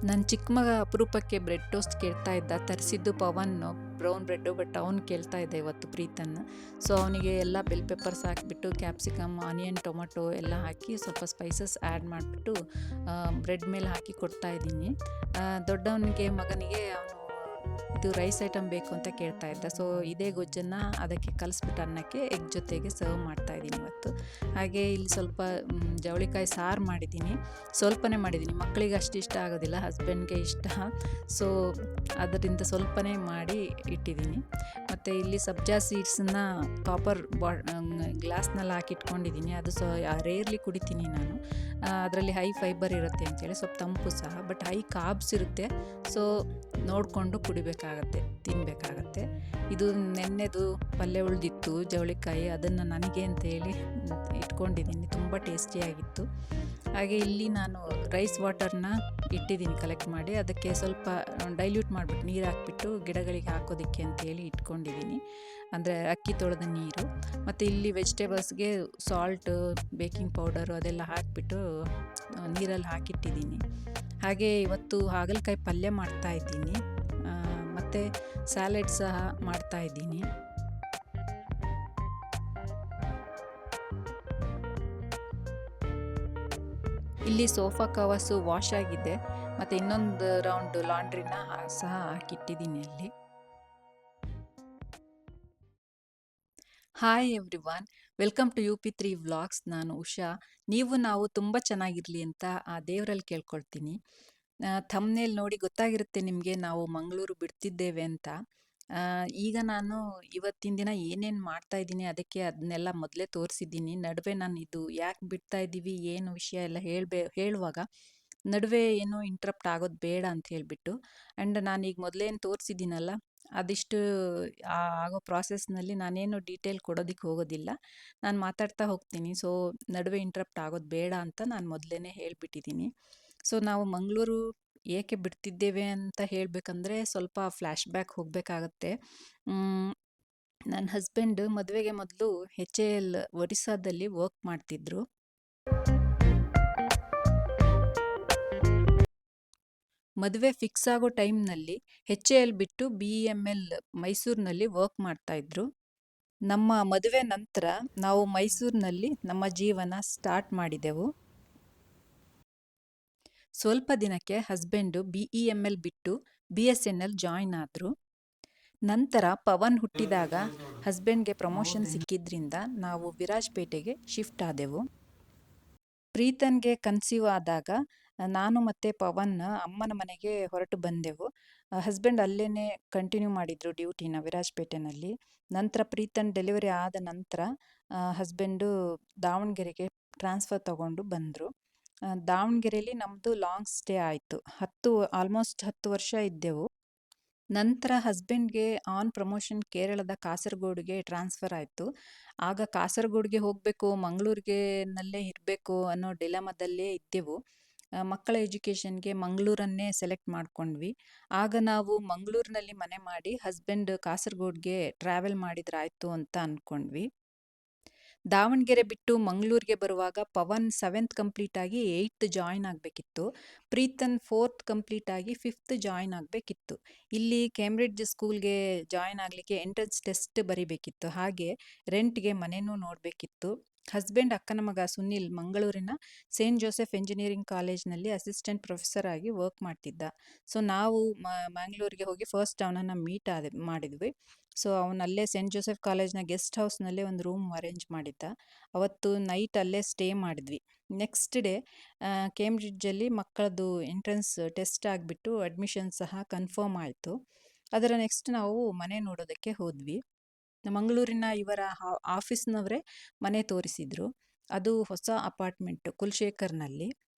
ನನ್ನ ಚಿಕ್ಕ ಮಗ ಅಪರೂಪಕ್ಕೆ ಬ್ರೆಡ್ ಟೋಸ್ಟ್ ಕೇಳ್ತಾ ಇದ್ದ. ತರಿಸಿದ್ದು ಪವನ್ನು ಬ್ರೌನ್ ಬ್ರೆಡ್ಡು. ಬಟ್ ಅವ್ನು ಕೇಳ್ತಾ ಇದ್ದ ಇವತ್ತು ಪ್ರೀತನ್ನ. ಸೊ ಅವನಿಗೆ ಎಲ್ಲ ಬೆಲ್ ಪೆಪ್ಪರ್ಸ್ ಹಾಕಿಬಿಟ್ಟು, ಕ್ಯಾಪ್ಸಿಕಮ್, ಆನಿಯನ್, ಟೊಮೊಟೊ ಎಲ್ಲ ಹಾಕಿ ಸ್ವಲ್ಪ ಸ್ಪೈಸಸ್ ಆ್ಯಡ್ ಮಾಡಿಬಿಟ್ಟು ಬ್ರೆಡ್ ಮೇಲೆ ಹಾಕಿ ಕೊಡ್ತಾ ಇದ್ದೀನಿ. ದೊಡ್ಡವನಿಗೆ ಮಗನಿಗೆ ಅವನು ಇದು ರೈಸ್ ಐಟಮ್ ಬೇಕು ಅಂತ ಕೇಳ್ತಾ ಇದ್ದ. ಸೊ ಇದೇ ಗೊಜ್ಜನ್ನು ಅದಕ್ಕೆ ಕಲಿಸ್ಬಿಟ್ಟು ಅನ್ನಕ್ಕೆ ಎಗ್ ಜೊತೆಗೆ ಸರ್ವ್ ಮಾಡ್ತಾ ಇದ್ದೀನಿ ಇವತ್ತು. ಹಾಗೆ ಇಲ್ಲಿ ಸ್ವಲ್ಪ ಜವಳಿಕಾಯಿ ಸಾರು ಮಾಡಿದ್ದೀನಿ. ಸ್ವಲ್ಪನೇ ಮಾಡಿದ್ದೀನಿ, ಮಕ್ಕಳಿಗೆ ಅಷ್ಟು ಇಷ್ಟ ಆಗೋದಿಲ್ಲ, ಹಸ್ಬೆಂಡ್ಗೆ ಇಷ್ಟ. ಸೊ ಅದರಿಂದ ಸ್ವಲ್ಪನೇ ಮಾಡಿ ಇಟ್ಟಿದ್ದೀನಿ. ಮತ್ತು ಇಲ್ಲಿ ಸಬ್ಜಾ ಸೀಡ್ಸನ್ನು ಕಾಪರ್ ಗ್ಲಾಸ್ನಲ್ಲಿ ಹಾಕಿಟ್ಕೊಂಡಿದ್ದೀನಿ. ಅದು ರೇರ್ಲಿ ಕುಡಿತೀನಿ ನಾನು. ಅದರಲ್ಲಿ ಹೈ ಫೈಬರ್ ಇರುತ್ತೆ ಅಂತೇಳಿ, ಸ್ವಲ್ಪ ತಂಪು ಸಹ, ಬಟ್ ಹೈ ಕಾರ್ಬ್ಸ್ ಇರುತ್ತೆ. ಸೊ ನೋಡಿಕೊಂಡು ಕುಡಿಬೇಕಾಗತ್ತೆ, ತಿನ್ನಬೇಕಾಗತ್ತೆ. ಇದು ನೆನ್ನೆದು ಪಲ್ಯ ಉಳಿದಿತ್ತು ಜವಳಿಕಾಯಿ, ಅದನ್ನು ನನಗೆ ಅಂತೇಳಿ ಇಟ್ಕೊಂಡಿದ್ದೀನಿ. ತುಂಬ ಟೇಸ್ಟಿಯಾಗಿತ್ತು. ಹಾಗೆ ಇಲ್ಲಿ ನಾನು ರೈಸ್ ವಾಟರ್ನ ಇಟ್ಟಿದ್ದೀನಿ ಕಲೆಕ್ಟ್ ಮಾಡಿ. ಅದಕ್ಕೆ ಸ್ವಲ್ಪ ಡೈಲ್ಯೂಟ್ ಮಾಡಿಬಿಟ್ಟು ನೀರು ಹಾಕ್ಬಿಟ್ಟು ಗಿಡಗಳಿಗೆ ಹಾಕೋದಕ್ಕೆ ಅಂತೇಳಿ ಇಟ್ಕೊಂಡಿದ್ದೀನಿ, ಅಂದರೆ ಅಕ್ಕಿ ತೊಳೆದ ನೀರು. ಮತ್ತು ಇಲ್ಲಿ ವೆಜಿಟೇಬಲ್ಸ್ಗೆ ಸಾಲ್ಟು, ಬೇಕಿಂಗ್ ಪೌಡರು ಅದೆಲ್ಲ ಹಾಕಿಬಿಟ್ಟು ನೀರಲ್ಲಿ ಹಾಕಿಟ್ಟಿದ್ದೀನಿ. ಹಾಗೆ ಇವತ್ತು ಹಾಗಲಕಾಯಿ ಪಲ್ಯ ಮಾಡ್ತಾಯಿದ್ದೀನಿ, ಮತ್ತು ಸ್ಯಾಲೆಡ್ ಸಹ ಮಾಡ್ತಾಯಿದ್ದೀನಿ. ಇಲ್ಲಿ ಸೋಫಾ ಕವರ್ಸು ವಾಶ್ ಆಗಿದೆ, ಮತ್ತು ಇನ್ನೊಂದು ರೌಂಡ್ ಲಾಂಡ್ರಿನ ಸಹ ಹಾಕಿಟ್ಟಿದ್ದೀನಿ ಅಲ್ಲಿ. Hi everyone, welcome to UP3 vlogs. ನಾನು ಉಷಾ. ನಾವು ತುಂಬ ಚೆನ್ನಾಗಿರಲಿ ಅಂತ ಆ ದೇವರಲ್ಲಿ ಕೇಳ್ಕೊಳ್ತೀನಿ. ಥಂಬ್ನೇಲ್ ನೋಡಿ ಗೊತ್ತಾಗಿರುತ್ತೆ ನಿಮಗೆ ನಾವು ಮಂಗಳೂರು ಬಿಡ್ತಿದ್ದೇವೆ ಅಂತ. ಈಗ ನಾನು ಇವತ್ತಿನ ದಿನ ಏನೇನು ಮಾಡ್ತಾ ಇದ್ದೀನಿ ಅದನ್ನೆಲ್ಲ ಮೊದಲೇ ತೋರಿಸಿದ್ದೀನಿ. ನಡುವೆ ನಾನು ಇದು ಯಾಕೆ ಬಿಡ್ತಾ ಇದ್ದೀವಿ, ಏನು ವಿಷಯ ಎಲ್ಲ ಹೇಳುವಾಗ ನಡುವೆ ಏನೋ ಇಂಟ್ರಪ್ಟ್ ಆಗೋದು ಬೇಡ ಅಂತ ಹೇಳಿಬಿಟ್ಟು. ಆ್ಯಂಡ್ ನಾನೀಗ ಮೊದಲೇನು ತೋರಿಸಿದ್ದೀನಲ್ಲ, ಅದಿಷ್ಟು ಆಗೋ ಪ್ರಾಸೆಸ್ನಲ್ಲಿ ನಾನೇನು ಡೀಟೇಲ್ ಕೊಡೋದಕ್ಕೆ ಹೋಗೋದಿಲ್ಲ. ನಾನು ಮಾತಾಡ್ತಾ ಹೋಗ್ತೀನಿ. ಸೊ ನಡುವೆ ಇಂಟ್ರಪ್ಟ್ ಆಗೋದು ಬೇಡ ಅಂತ ನಾನು ಮೊದಲೇ ಹೇಳಿಬಿಟ್ಟಿದ್ದೀನಿ. ಸೊ ನಾವು ಮಂಗಳೂರು ಏಕೆ ಬಿಡ್ತಿದ್ದೇವೆ ಅಂತ ಹೇಳಬೇಕಂದ್ರೆ ಸ್ವಲ್ಪ ಫ್ಲ್ಯಾಶ್ ಬ್ಯಾಕ್ ಹೋಗಬೇಕಾಗತ್ತೆ. ನನ್ನ ಹಸ್ಬೆಂಡ್ ಮದುವೆಗೆ ಮೊದಲು HAL ಒರಿಸ್ಸಾದಲ್ಲಿ ವರ್ಕ್ ಮಾಡ್ತಿದ್ರು. ಮದುವೆ ಫಿಕ್ಸ್ ಆಗೋ ಟೈಮ್ನಲ್ಲಿ HAL ಬಿಟ್ಟು BEML ಮೈಸೂರಿನಲ್ಲಿ ವರ್ಕ್ ಮಾಡ್ತಾಯಿದ್ರು. ನಮ್ಮ ಮದುವೆ ನಂತರ ನಾವು ಮೈಸೂರಿನಲ್ಲಿ ನಮ್ಮ ಜೀವನ ಸ್ಟಾರ್ಟ್ ಮಾಡಿದೆವು. ಸ್ವಲ್ಪ ದಿನಕ್ಕೆ ಹಸ್ಬೆಂಡು BEML ಬಿಟ್ಟು BSNL ಜಾಯಿನ್ ಆದರು. ನಂತರ ಪವನ್ ಹುಟ್ಟಿದಾಗ ಹಸ್ಬೆಂಡ್ಗೆ ಪ್ರಮೋಷನ್ ಸಿಕ್ಕಿದ್ರಿಂದ ನಾವು ವಿರಾಜಪೇಟೆಗೆ ಶಿಫ್ಟ್ ಆದೆವು. ಪ್ರೀತನ್ಗೆ ಕನ್ಸೀವ್ ಆದಾಗ ನಾನು ಮತ್ತು ಪವನ್ ಅಮ್ಮನ ಮನೆಗೆ ಹೊರಟು ಬಂದೆವು. ಹಸ್ಬೆಂಡ್ ಅಲ್ಲೇ ಕಂಟಿನ್ಯೂ ಮಾಡಿದರು ಡ್ಯೂಟಿನ ವಿರಾಜಪೇಟೆನಲ್ಲಿ. ನಂತರ ಪ್ರೀತನ್ ಡೆಲಿವರಿ ಆದ ನಂತರ ಹಸ್ಬೆಂಡು ದಾವಣಗೆರೆಗೆ ಟ್ರಾನ್ಸ್ಫರ್ ತಗೊಂಡು ಬಂದರು. ದಾವಣಗೆರೆಯಲ್ಲಿ ನಮ್ಮದು ಲಾಂಗ್ ಸ್ಟೇ ಆಯಿತು. ಆಲ್ಮೋಸ್ಟ್ 10 ವರ್ಷ ಇದ್ದೆವು. ನಂತರ ಹಸ್ಬೆಂಡ್ಗೆ ಆನ್ ಪ್ರಮೋಷನ್ ಕೇರಳದ ಕಾಸರಗೋಡಿಗೆ ಟ್ರಾನ್ಸ್ಫರ್ ಆಯಿತು. ಆಗ ಕಾಸರಗೋಡಿಗೆ ಹೋಗಬೇಕು, ನಲ್ಲೇ ಇರಬೇಕು ಅನ್ನೋ ಡಿಲೆಮಾದಲ್ಲೇ ಇದ್ದೆವು. ಮಕ್ಕಳ ಎಜುಕೇಷನ್ಗೆ ಮಂಗಳೂರನ್ನೇ ಸೆಲೆಕ್ಟ್ ಮಾಡ್ಕೊಂಡ್ವಿ. ಆಗ ನಾವು ಮಂಗಳೂರಿನಲ್ಲಿ ಮನೆ ಮಾಡಿ ಹಸ್ಬೆಂಡ್ ಕಾಸರಗೋಡಿಗೆ ಟ್ರಾವೆಲ್ ಮಾಡಿದ್ರಾಯ್ತು ಅಂತ ಅಂದ್ಕೊಂಡ್ವಿ. ದಾವಣಗೆರೆ ಬಿಟ್ಟು ಮಂಗಳೂರಿಗೆ ಬರುವಾಗ ಪವನ್ 7th ಕಂಪ್ಲೀಟ್ ಆಗಿ 8th ಜಾಯಿನ್ ಆಗಬೇಕಿತ್ತು. ಪ್ರೀತನ್ 4th ಕಂಪ್ಲೀಟ್ ಆಗಿ 5th ಜಾಯಿನ್ ಆಗಬೇಕಿತ್ತು. ಇಲ್ಲಿ ಕೇಂಬ್ರಿಡ್ಜ್ ಸ್ಕೂಲ್ಗೆ ಜಾಯಿನ್ ಆಗಲಿಕ್ಕೆ ಎಂಟ್ರೆನ್ಸ್ ಟೆಸ್ಟ್ ಬರಿಬೇಕಿತ್ತು. ಹಾಗೆ ರೆಂಟ್ಗೆ ಮನೆಯೂ ನೋಡಬೇಕಿತ್ತು. ಹಸ್ಬೆಂಡ್ ಅಕ್ಕನ ಮಗ ಸುನಿಲ್ ಮಂಗಳೂರಿನ ಸೇಂಟ್ ಜೋಸೆಫ್ ಎಂಜಿನಿಯರಿಂಗ್ ಕಾಲೇಜ್ನಲ್ಲಿ ಅಸಿಸ್ಟೆಂಟ್ ಪ್ರೊಫೆಸರ್ ಆಗಿ ವರ್ಕ್ ಮಾಡ್ತಿದ್ದ. ಸೊ ನಾವು ಮ್ಯಾಂಗ್ಳೂರಿಗೆ ಹೋಗಿ ಫಸ್ಟ್ ಅವನನ್ನು ಮೀಟ್ ಮಾಡಿದ್ವಿ. ಸೊ ಅವನಲ್ಲೇ ಸೇಂಟ್ ಜೋಸೆಫ್ ಕಾಲೇಜ್ನ ಗೆಸ್ಟ್ ಹೌಸ್ನಲ್ಲೇ ಒಂದು ರೂಮ್ ಅರೇಂಜ್ ಮಾಡಿದ್ದ. ಅವತ್ತು ನೈಟ್ ಅಲ್ಲೇ ಸ್ಟೇ ಮಾಡಿದ್ವಿ. ನೆಕ್ಸ್ಟ್ ಡೇ ಕೇಂಬ್ರಿಡ್ಜಲ್ಲಿ ಮಕ್ಕಳದ್ದು ಎಂಟ್ರೆನ್ಸ್ ಟೆಸ್ಟ್ ಆಗಿಬಿಟ್ಟು ಅಡ್ಮಿಷನ್ ಸಹ ಕನ್ಫರ್ಮ್ ಆಯಿತು. ಅದರ ನೆಕ್ಸ್ಟ್ ನಾವು ಮನೆ ನೋಡೋದಕ್ಕೆ ಹೋದ್ವಿ. ಮಂಗಳೂರಿನ ಇವರ ಆಫೀಸ್ನವರೇ ಮನೆ ತೋರಿಸಿದ್ರು. ಅದು ಹೊಸ ಅಪಾರ್ಟ್ಮೆಂಟು ಕುಲಶೇಖರ್ನಲ್ಲಿ.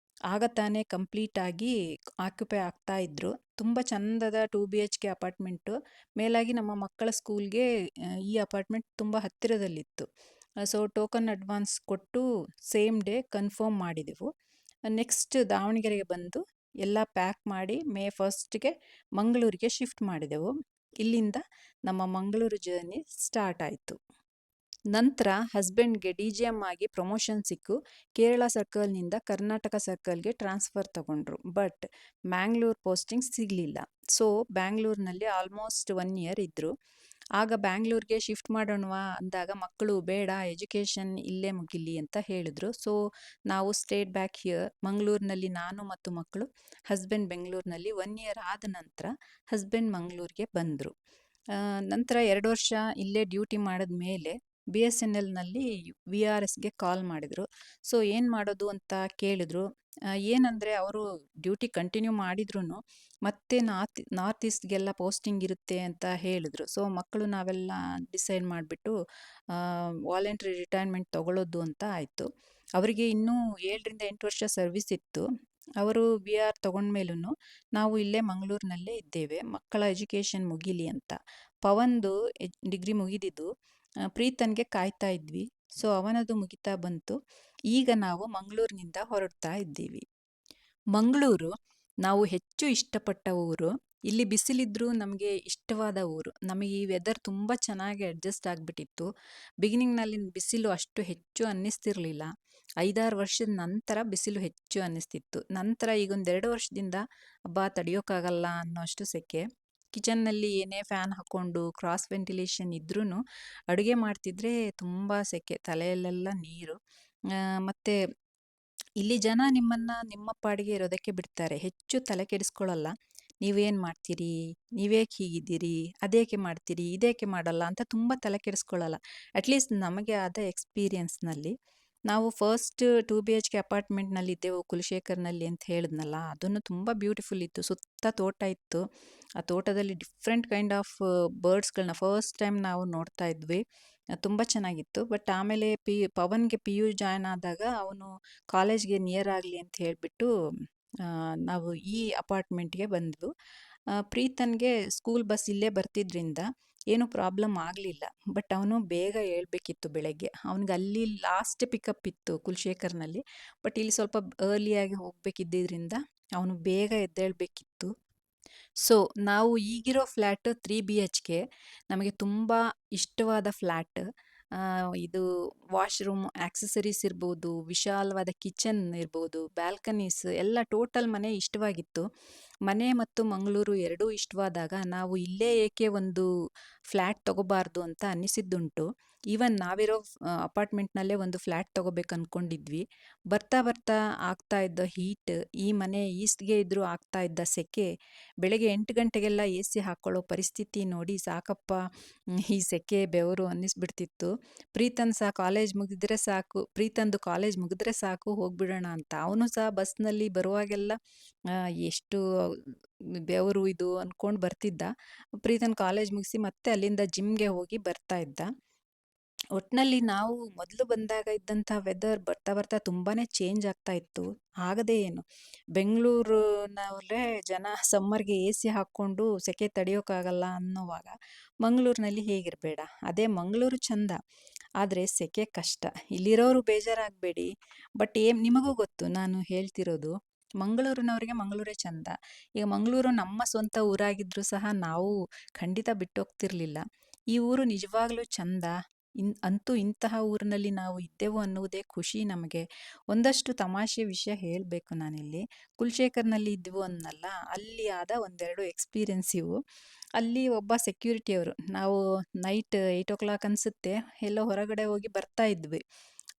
ಆಗ ತಾನೇ ಕಂಪ್ಲೀಟ್ ಆಗಿ ಆಕ್ಯುಪೈ ಆಗ್ತಾ ಇದ್ರು. ತುಂಬ ಚಂದದ 2 BHK ಅಪಾರ್ಟ್ಮೆಂಟು. ಮೇಲಾಗಿ ನಮ್ಮ ಮಕ್ಕಳ ಸ್ಕೂಲ್ಗೆ ಈ ಅಪಾರ್ಟ್ಮೆಂಟ್ ತುಂಬ ಹತ್ತಿರದಲ್ಲಿತ್ತು. ಸೊ ಟೋಕನ್ ಅಡ್ವಾನ್ಸ್ ಕೊಟ್ಟು ಸೇಮ್ ಡೇ ಕನ್ಫರ್ಮ್ ಮಾಡಿದೆವು. ನೆಕ್ಸ್ಟ್ ದಾವಣಗೆರೆಗೆ ಬಂದು ಎಲ್ಲ ಪ್ಯಾಕ್ ಮಾಡಿ May 1ಗೆ ಮಂಗಳೂರಿಗೆ ಶಿಫ್ಟ್ ಮಾಡಿದೆವು. ಇಲ್ಲಿಂದ ನಮ್ಮ ಮಂಗಳೂರು ಜರ್ನಿ ಸ್ಟಾರ್ಟ್ ಆಯಿತು. ನಂತರ ಹಸ್ಬೆಂಡ್ಗೆ DGM ಆಗಿ ಪ್ರಮೋಷನ್ ಸಿಕ್ಕು ಕೇರಳ ಸರ್ಕಲ್ನಿಂದ ಕರ್ನಾಟಕ ಸರ್ಕಲ್ಗೆ ಟ್ರಾನ್ಸ್ಫರ್ ತಗೊಂಡ್ರು. ಬಟ್ ಮ್ಯಾಂಗ್ಳೂರ್ ಪೋಸ್ಟಿಂಗ್ ಸಿಗಲಿಲ್ಲ. ಸೊ ಬ್ಯಾಂಗ್ಳೂರ್ನಲ್ಲಿ ಆಲ್ಮೋಸ್ಟ್ 1 ಇಯರ್ ಇದ್ದರು. ಆಗ ಬ್ಯಾಂಗ್ಳೂರ್ಗೆ ಶಿಫ್ಟ್ ಮಾಡೋಣವಾ ಅಂದಾಗ ಮಕ್ಕಳು ಬೇಡ, ಎಜುಕೇಷನ್ ಇಲ್ಲೇ ಮುಗಿಲಿ ಅಂತ ಹೇಳಿದ್ರು. ಸೊ ನಾವು ಸ್ಟೇಟ್ ಬ್ಯಾಕ್ ಹಿಯರ್ ಮಂಗಳೂರಿನಲ್ಲಿ, ನಾನು ಮತ್ತು ಮಕ್ಕಳು. ಹಸ್ಬೆಂಡ್ ಬೆಂಗಳೂರಿನಲ್ಲಿ 1 ಇಯರ್ ಆದ ನಂತರ ಹಸ್ಬೆಂಡ್ ಮಂಗಳೂರಿಗೆ ಬಂದರು. ನಂತರ 2 ವರ್ಷ ಇಲ್ಲೇ ಡ್ಯೂಟಿ ಮಾಡಿದ ಮೇಲೆ BSNLನಲ್ಲಿ VRSಗೆ ಕಾಲ್ ಮಾಡಿದರು. ಸೊ ಏನು ಮಾಡೋದು ಅಂತ ಕೇಳಿದ್ರು. ಏನಂದರೆ ಅವರು ಡ್ಯೂಟಿ ಕಂಟಿನ್ಯೂ ಮಾಡಿದ್ರೂ ಮತ್ತೆ ನಾರ್ತ್ ಈಸ್ಟ್ಗೆಲ್ಲ ಪೋಸ್ಟಿಂಗ್ ಇರುತ್ತೆ ಅಂತ ಹೇಳಿದ್ರು. ಸೊ ಮಕ್ಕಳು ನಾವೆಲ್ಲ ಡಿಸೈಡ್ ಮಾಡಿಬಿಟ್ಟು ವಾಲಂಟ್ರಿ ರಿಟೈರ್ಮೆಂಟ್ ತಗೊಳ್ಳೋದು ಅಂತ ಆಯಿತು. ಅವರಿಗೆ ಇನ್ನೂ 7 ರಿಂದ 8 ವರ್ಷ ಸರ್ವಿಸ್ ಇತ್ತು. ಅವರು VR ತಗೊಂಡ್ಮೇಲೂ ನಾವು ಇಲ್ಲೇ ಮಂಗಳೂರಿನಲ್ಲೇ ಇದ್ದೇವೆ, ಮಕ್ಕಳ ಎಜುಕೇಷನ್ ಮುಗೀಲಿ ಅಂತ. ಪವನ್ದು ಡಿಗ್ರಿ ಮುಗಿದಿದ್ದು, ಪ್ರೀತನ್ಗೆ ಕಾಯ್ತಾ ಇದ್ವಿ. ಸೊ ಅವನದು ಮುಗಿತಾ ಬಂತು. ಈಗ ನಾವು ಮಂಗಳೂರಿನಿಂದ ಹೊರಡ್ತಾ ಇದ್ದೀವಿ. ಮಂಗಳೂರು ನಾವು ಹೆಚ್ಚು ಇಷ್ಟಪಟ್ಟ ಊರು. ಇಲ್ಲಿ ಬಿಸಿಲಿದ್ರೂ ನಮಗೆ ಇಷ್ಟವಾದ ಊರು. ನಮಗೆ ಈ ವೆದರ್ ತುಂಬ ಚೆನ್ನಾಗಿ ಅಡ್ಜಸ್ಟ್ ಆಗಿಬಿಟ್ಟಿತ್ತು. ಬಿಗಿನಿಂಗ್ನಲ್ಲಿ ಬಿಸಿಲು ಅಷ್ಟು ಹೆಚ್ಚು ಅನ್ನಿಸ್ತಿರಲಿಲ್ಲ. 5-6 ವರ್ಷದ ನಂತರ ಬಿಸಿಲು ಹೆಚ್ಚು ಅನ್ನಿಸ್ತಿತ್ತು. ನಂತರ ಈಗ ಒಂದು 2 ವರ್ಷದಿಂದ ಹಬ್ಬ ತಡೆಯೋಕ್ಕಾಗಲ್ಲ ಅನ್ನೋಷ್ಟು ಸೆಕೆ. ಕಿಚನ್ನಲ್ಲಿ ಏನೇ ಫ್ಯಾನ್ ಹಾಕ್ಕೊಂಡು ಕ್ರಾಸ್ ವೆಂಟಿಲೇಷನ್ ಇದ್ರೂ ಅಡುಗೆ ಮಾಡ್ತಿದ್ರೆ ತುಂಬ ಸೆಕೆ, ತಲೆಯಲ್ಲೆಲ್ಲ ನೀರು. ಮತ್ತು ಇಲ್ಲಿ ಜನ ನಿಮ್ಮನ್ನು ನಿಮ್ಮ ಪಾಡಿಗೆ ಇರೋದಕ್ಕೆ ಬಿಡ್ತಾರೆ, ಹೆಚ್ಚು ತಲೆ ಕೆಡಿಸ್ಕೊಳ್ಳಲ್ಲ. ನೀವೇನು ಮಾಡ್ತೀರಿ, ನೀವೇಕೆ ಹೀಗಿದ್ದೀರಿ, ಅದೇಕೆ ಮಾಡ್ತೀರಿ, ಇದೇಕೆ ಮಾಡಲ್ಲ ಅಂತ ತುಂಬ ತಲೆ ಕೆಡಿಸ್ಕೊಳ್ಳಲ್ಲ. ಅಟ್ಲೀಸ್ಟ್ ನಮಗೆ ಆದ ಎಕ್ಸ್ಪೀರಿಯನ್ಸ್ನಲ್ಲಿ ನಾವು ಫಸ್ಟ್ 2 BHK ಅಪಾರ್ಟ್ಮೆಂಟ್ನಲ್ಲಿ ಇದ್ದೆವು ಕುಲಶೇಖರ್ನಲ್ಲಿ ಅಂತ ಹೇಳಿದ್ನಲ್ಲ, ಅದನ್ನು ತುಂಬ ಬ್ಯೂಟಿಫುಲ್ ಇತ್ತು. ಸುತ್ತ ತೋಟ ಇತ್ತು. ಆ ತೋಟದಲ್ಲಿ ಡಿಫ್ರೆಂಟ್ ಕೈಂಡ್ ಆಫ್ ಬರ್ಡ್ಸ್ಗಳನ್ನ ಫಸ್ಟ್ ಟೈಮ್ ನಾವು ನೋಡ್ತಾ ಇದ್ವಿ. ತುಂಬ ಚೆನ್ನಾಗಿತ್ತು. ಬಟ್ ಆಮೇಲೆ ಪವನ್ಗೆ PU ಜಾಯ್ನ್ ಆದಾಗ ಅವನು ಕಾಲೇಜ್ಗೆ ನಿಯರ್ ಆಗಲಿ ಅಂತ ಹೇಳಿಬಿಟ್ಟು ನಾವು ಈ ಅಪಾರ್ಟ್ಮೆಂಟ್ಗೆ ಬಂದ್ವು. ಪ್ರೀತನ್ಗೆ ಸ್ಕೂಲ್ ಬಸ್ ಇಲ್ಲೇ ಬರ್ತಿದ್ರಿಂದ ಏನೂ ಪ್ರಾಬ್ಲಮ್ ಆಗಲಿಲ್ಲ. ಬಟ್ ಅವನು ಬೇಗ ಏಳಬೇಕಿತ್ತು ಬೆಳಗ್ಗೆ. ಅವ್ನಿಗೆ ಅಲ್ಲಿ ಲಾಸ್ಟ್ ಪಿಕಪ್ ಇತ್ತು ಕುಲಶೇಖರ್ನಲ್ಲಿ. ಬಟ್ ಇಲ್ಲಿ ಸ್ವಲ್ಪ ಅರ್ಲಿಯಾಗಿ ಹೋಗಬೇಕಿದ್ದರಿಂದ ಅವನು ಬೇಗ ಎದ್ದೇಳಬೇಕಿತ್ತು. ಸೊ ನಾವು ಈಗಿರೋ ಫ್ಲ್ಯಾಟ್ 3 BHK ನಮಗೆ ತುಂಬ ಇಷ್ಟವಾದ ಫ್ಲ್ಯಾಟ್. ಇದು ವಾಶ್ರೂಮ್, ಆಕ್ಸೆಸರೀಸ್ ಇರ್ಬೋದು, ವಿಶಾಲವಾದ ಕಿಚನ್ ಇರ್ಬೋದು, ಬ್ಯಾಲ್ಕನೀಸ್ ಎಲ್ಲ ಟೋಟಲ್ ಮನೆ ಇಷ್ಟವಾಗಿತ್ತು. ಮನೆ ಮತ್ತು ಮಂಗಳೂರು ಎರಡೂ ಇಷ್ಟವಾದಾಗ ನಾವು ಇಲ್ಲೇ ಏಕೆ ಒಂದು ಫ್ಲ್ಯಾಟ್ ತಗೋಬಾರ್ದು ಅಂತ ಅನ್ನಿಸಿದ್ದುಂಟು. ಈವನ್ ನಾವಿರೋ ಅಪಾರ್ಟ್ಮೆಂಟ್ನಲ್ಲೇ ಒಂದು ಫ್ಲ್ಯಾಟ್ ತಗೋಬೇಕು ಅಂದ್ಕೊಂಡಿದ್ವಿ. ಬರ್ತಾ ಬರ್ತಾ ಆಗ್ತಾ ಇದ್ದ ಹೀಟ್, ಈ ಮನೆ ಈಸ್ಟ್ಗೆ ಇದ್ದರೂ ಆಗ್ತಾ ಇದ್ದ ಸೆಕೆ, ಬೆಳಗ್ಗೆ 8 ಗಂಟೆಗೆಲ್ಲ AC ಹಾಕ್ಕೊಳ್ಳೋ ಪರಿಸ್ಥಿತಿ ನೋಡಿ ಸಾಕಪ್ಪ, ಈ ಸೆಕೆ ಬೆವರು ಅನ್ನಿಸ್ಬಿಡ್ತಿತ್ತು. ಪ್ರೀತಂದು ಕಾಲೇಜ್ ಮುಗಿದ್ರೆ ಸಾಕು ಹೋಗ್ಬಿಡೋಣ ಅಂತ. ಅವನು ಸಹ ಬಸ್ನಲ್ಲಿ ಬರುವಾಗೆಲ್ಲ ಎಷ್ಟು ಬೆವರು ಇದು ಅಂದ್ಕೊಂಡು ಬರ್ತಿದ್ದ. ಪ್ರೀತನ್ ಕಾಲೇಜ್ ಮುಗಿಸಿ ಮತ್ತೆ ಅಲ್ಲಿಂದ ಜಿಮ್ಗೆ ಹೋಗಿ ಬರ್ತಾ ಇದ್ದ. ಒಟ್ಟಿನಲ್ಲಿ ನಾವು ಮೊದಲು ಬಂದಾಗ ಇದ್ದಂಥ ವೆದರ್ ಬರ್ತಾ ಬರ್ತಾ ತುಂಬಾ ಚೇಂಜ್ ಆಗ್ತಾ ಇತ್ತು. ಆಗದೇ ಏನು, ಬೆಂಗಳೂರಿನವರೇ ಜನ ಸಮ್ಮರ್ಗೆ AC ಹಾಕ್ಕೊಂಡು ಸೆಕೆ ತಡೆಯೋಕ್ಕಾಗಲ್ಲ ಅನ್ನೋವಾಗ ಮಂಗಳೂರಿನಲ್ಲಿ ಹೇಗಿರಬೇಡ. ಅದೇ ಮಂಗಳೂರು ಚಂದ, ಆದರೆ ಸೆಕೆ ಕಷ್ಟ. ಇಲ್ಲಿರೋರು ಬೇಜಾರಾಗಬೇಡಿ, ಬಟ್ ನಿಮಗೂ ಗೊತ್ತು ನಾನು ಹೇಳ್ತಿರೋದು. ಮಂಗಳೂರಿನವರಿಗೆ ಮಂಗಳೂರೇ ಚಂದ. ಈಗ ಮಂಗಳೂರು ನಮ್ಮ ಸ್ವಂತ ಊರಾಗಿದ್ದರೂ ಸಹ ನಾವು ಖಂಡಿತ ಬಿಟ್ಟೋಗ್ತಿರ್ಲಿಲ್ಲ. ಈ ಊರು ನಿಜವಾಗ್ಲೂ ಚಂದ. ಅಂತೂ ಇಂತಹ ಊರಿನಲ್ಲಿ ನಾವು ಇದ್ದೆವು ಅನ್ನುವುದೇ ಖುಷಿ ನಮಗೆ. ಒಂದಷ್ಟು ತಮಾಷೆ ವಿಷಯ ಹೇಳಬೇಕು ನಾನಿಲ್ಲಿ. ಕುಲಶೇಖರ್ನಲ್ಲಿ ಇದ್ವು ಅನ್ನಲ್ಲ, ಅಲ್ಲಿ ಆದ ಒಂದೆರಡು ಎಕ್ಸ್ಪೀರಿಯನ್ಸ್ ಇವು. ಅಲ್ಲಿ ಒಬ್ಬ ಸೆಕ್ಯೂರಿಟಿಯವರು, ನಾವು ನೈಟ್ 8 o'clock ಅನಿಸುತ್ತೆ ಎಲ್ಲೋ ಹೊರಗಡೆ ಹೋಗಿ ಬರ್ತಾ ಇದ್ವಿ.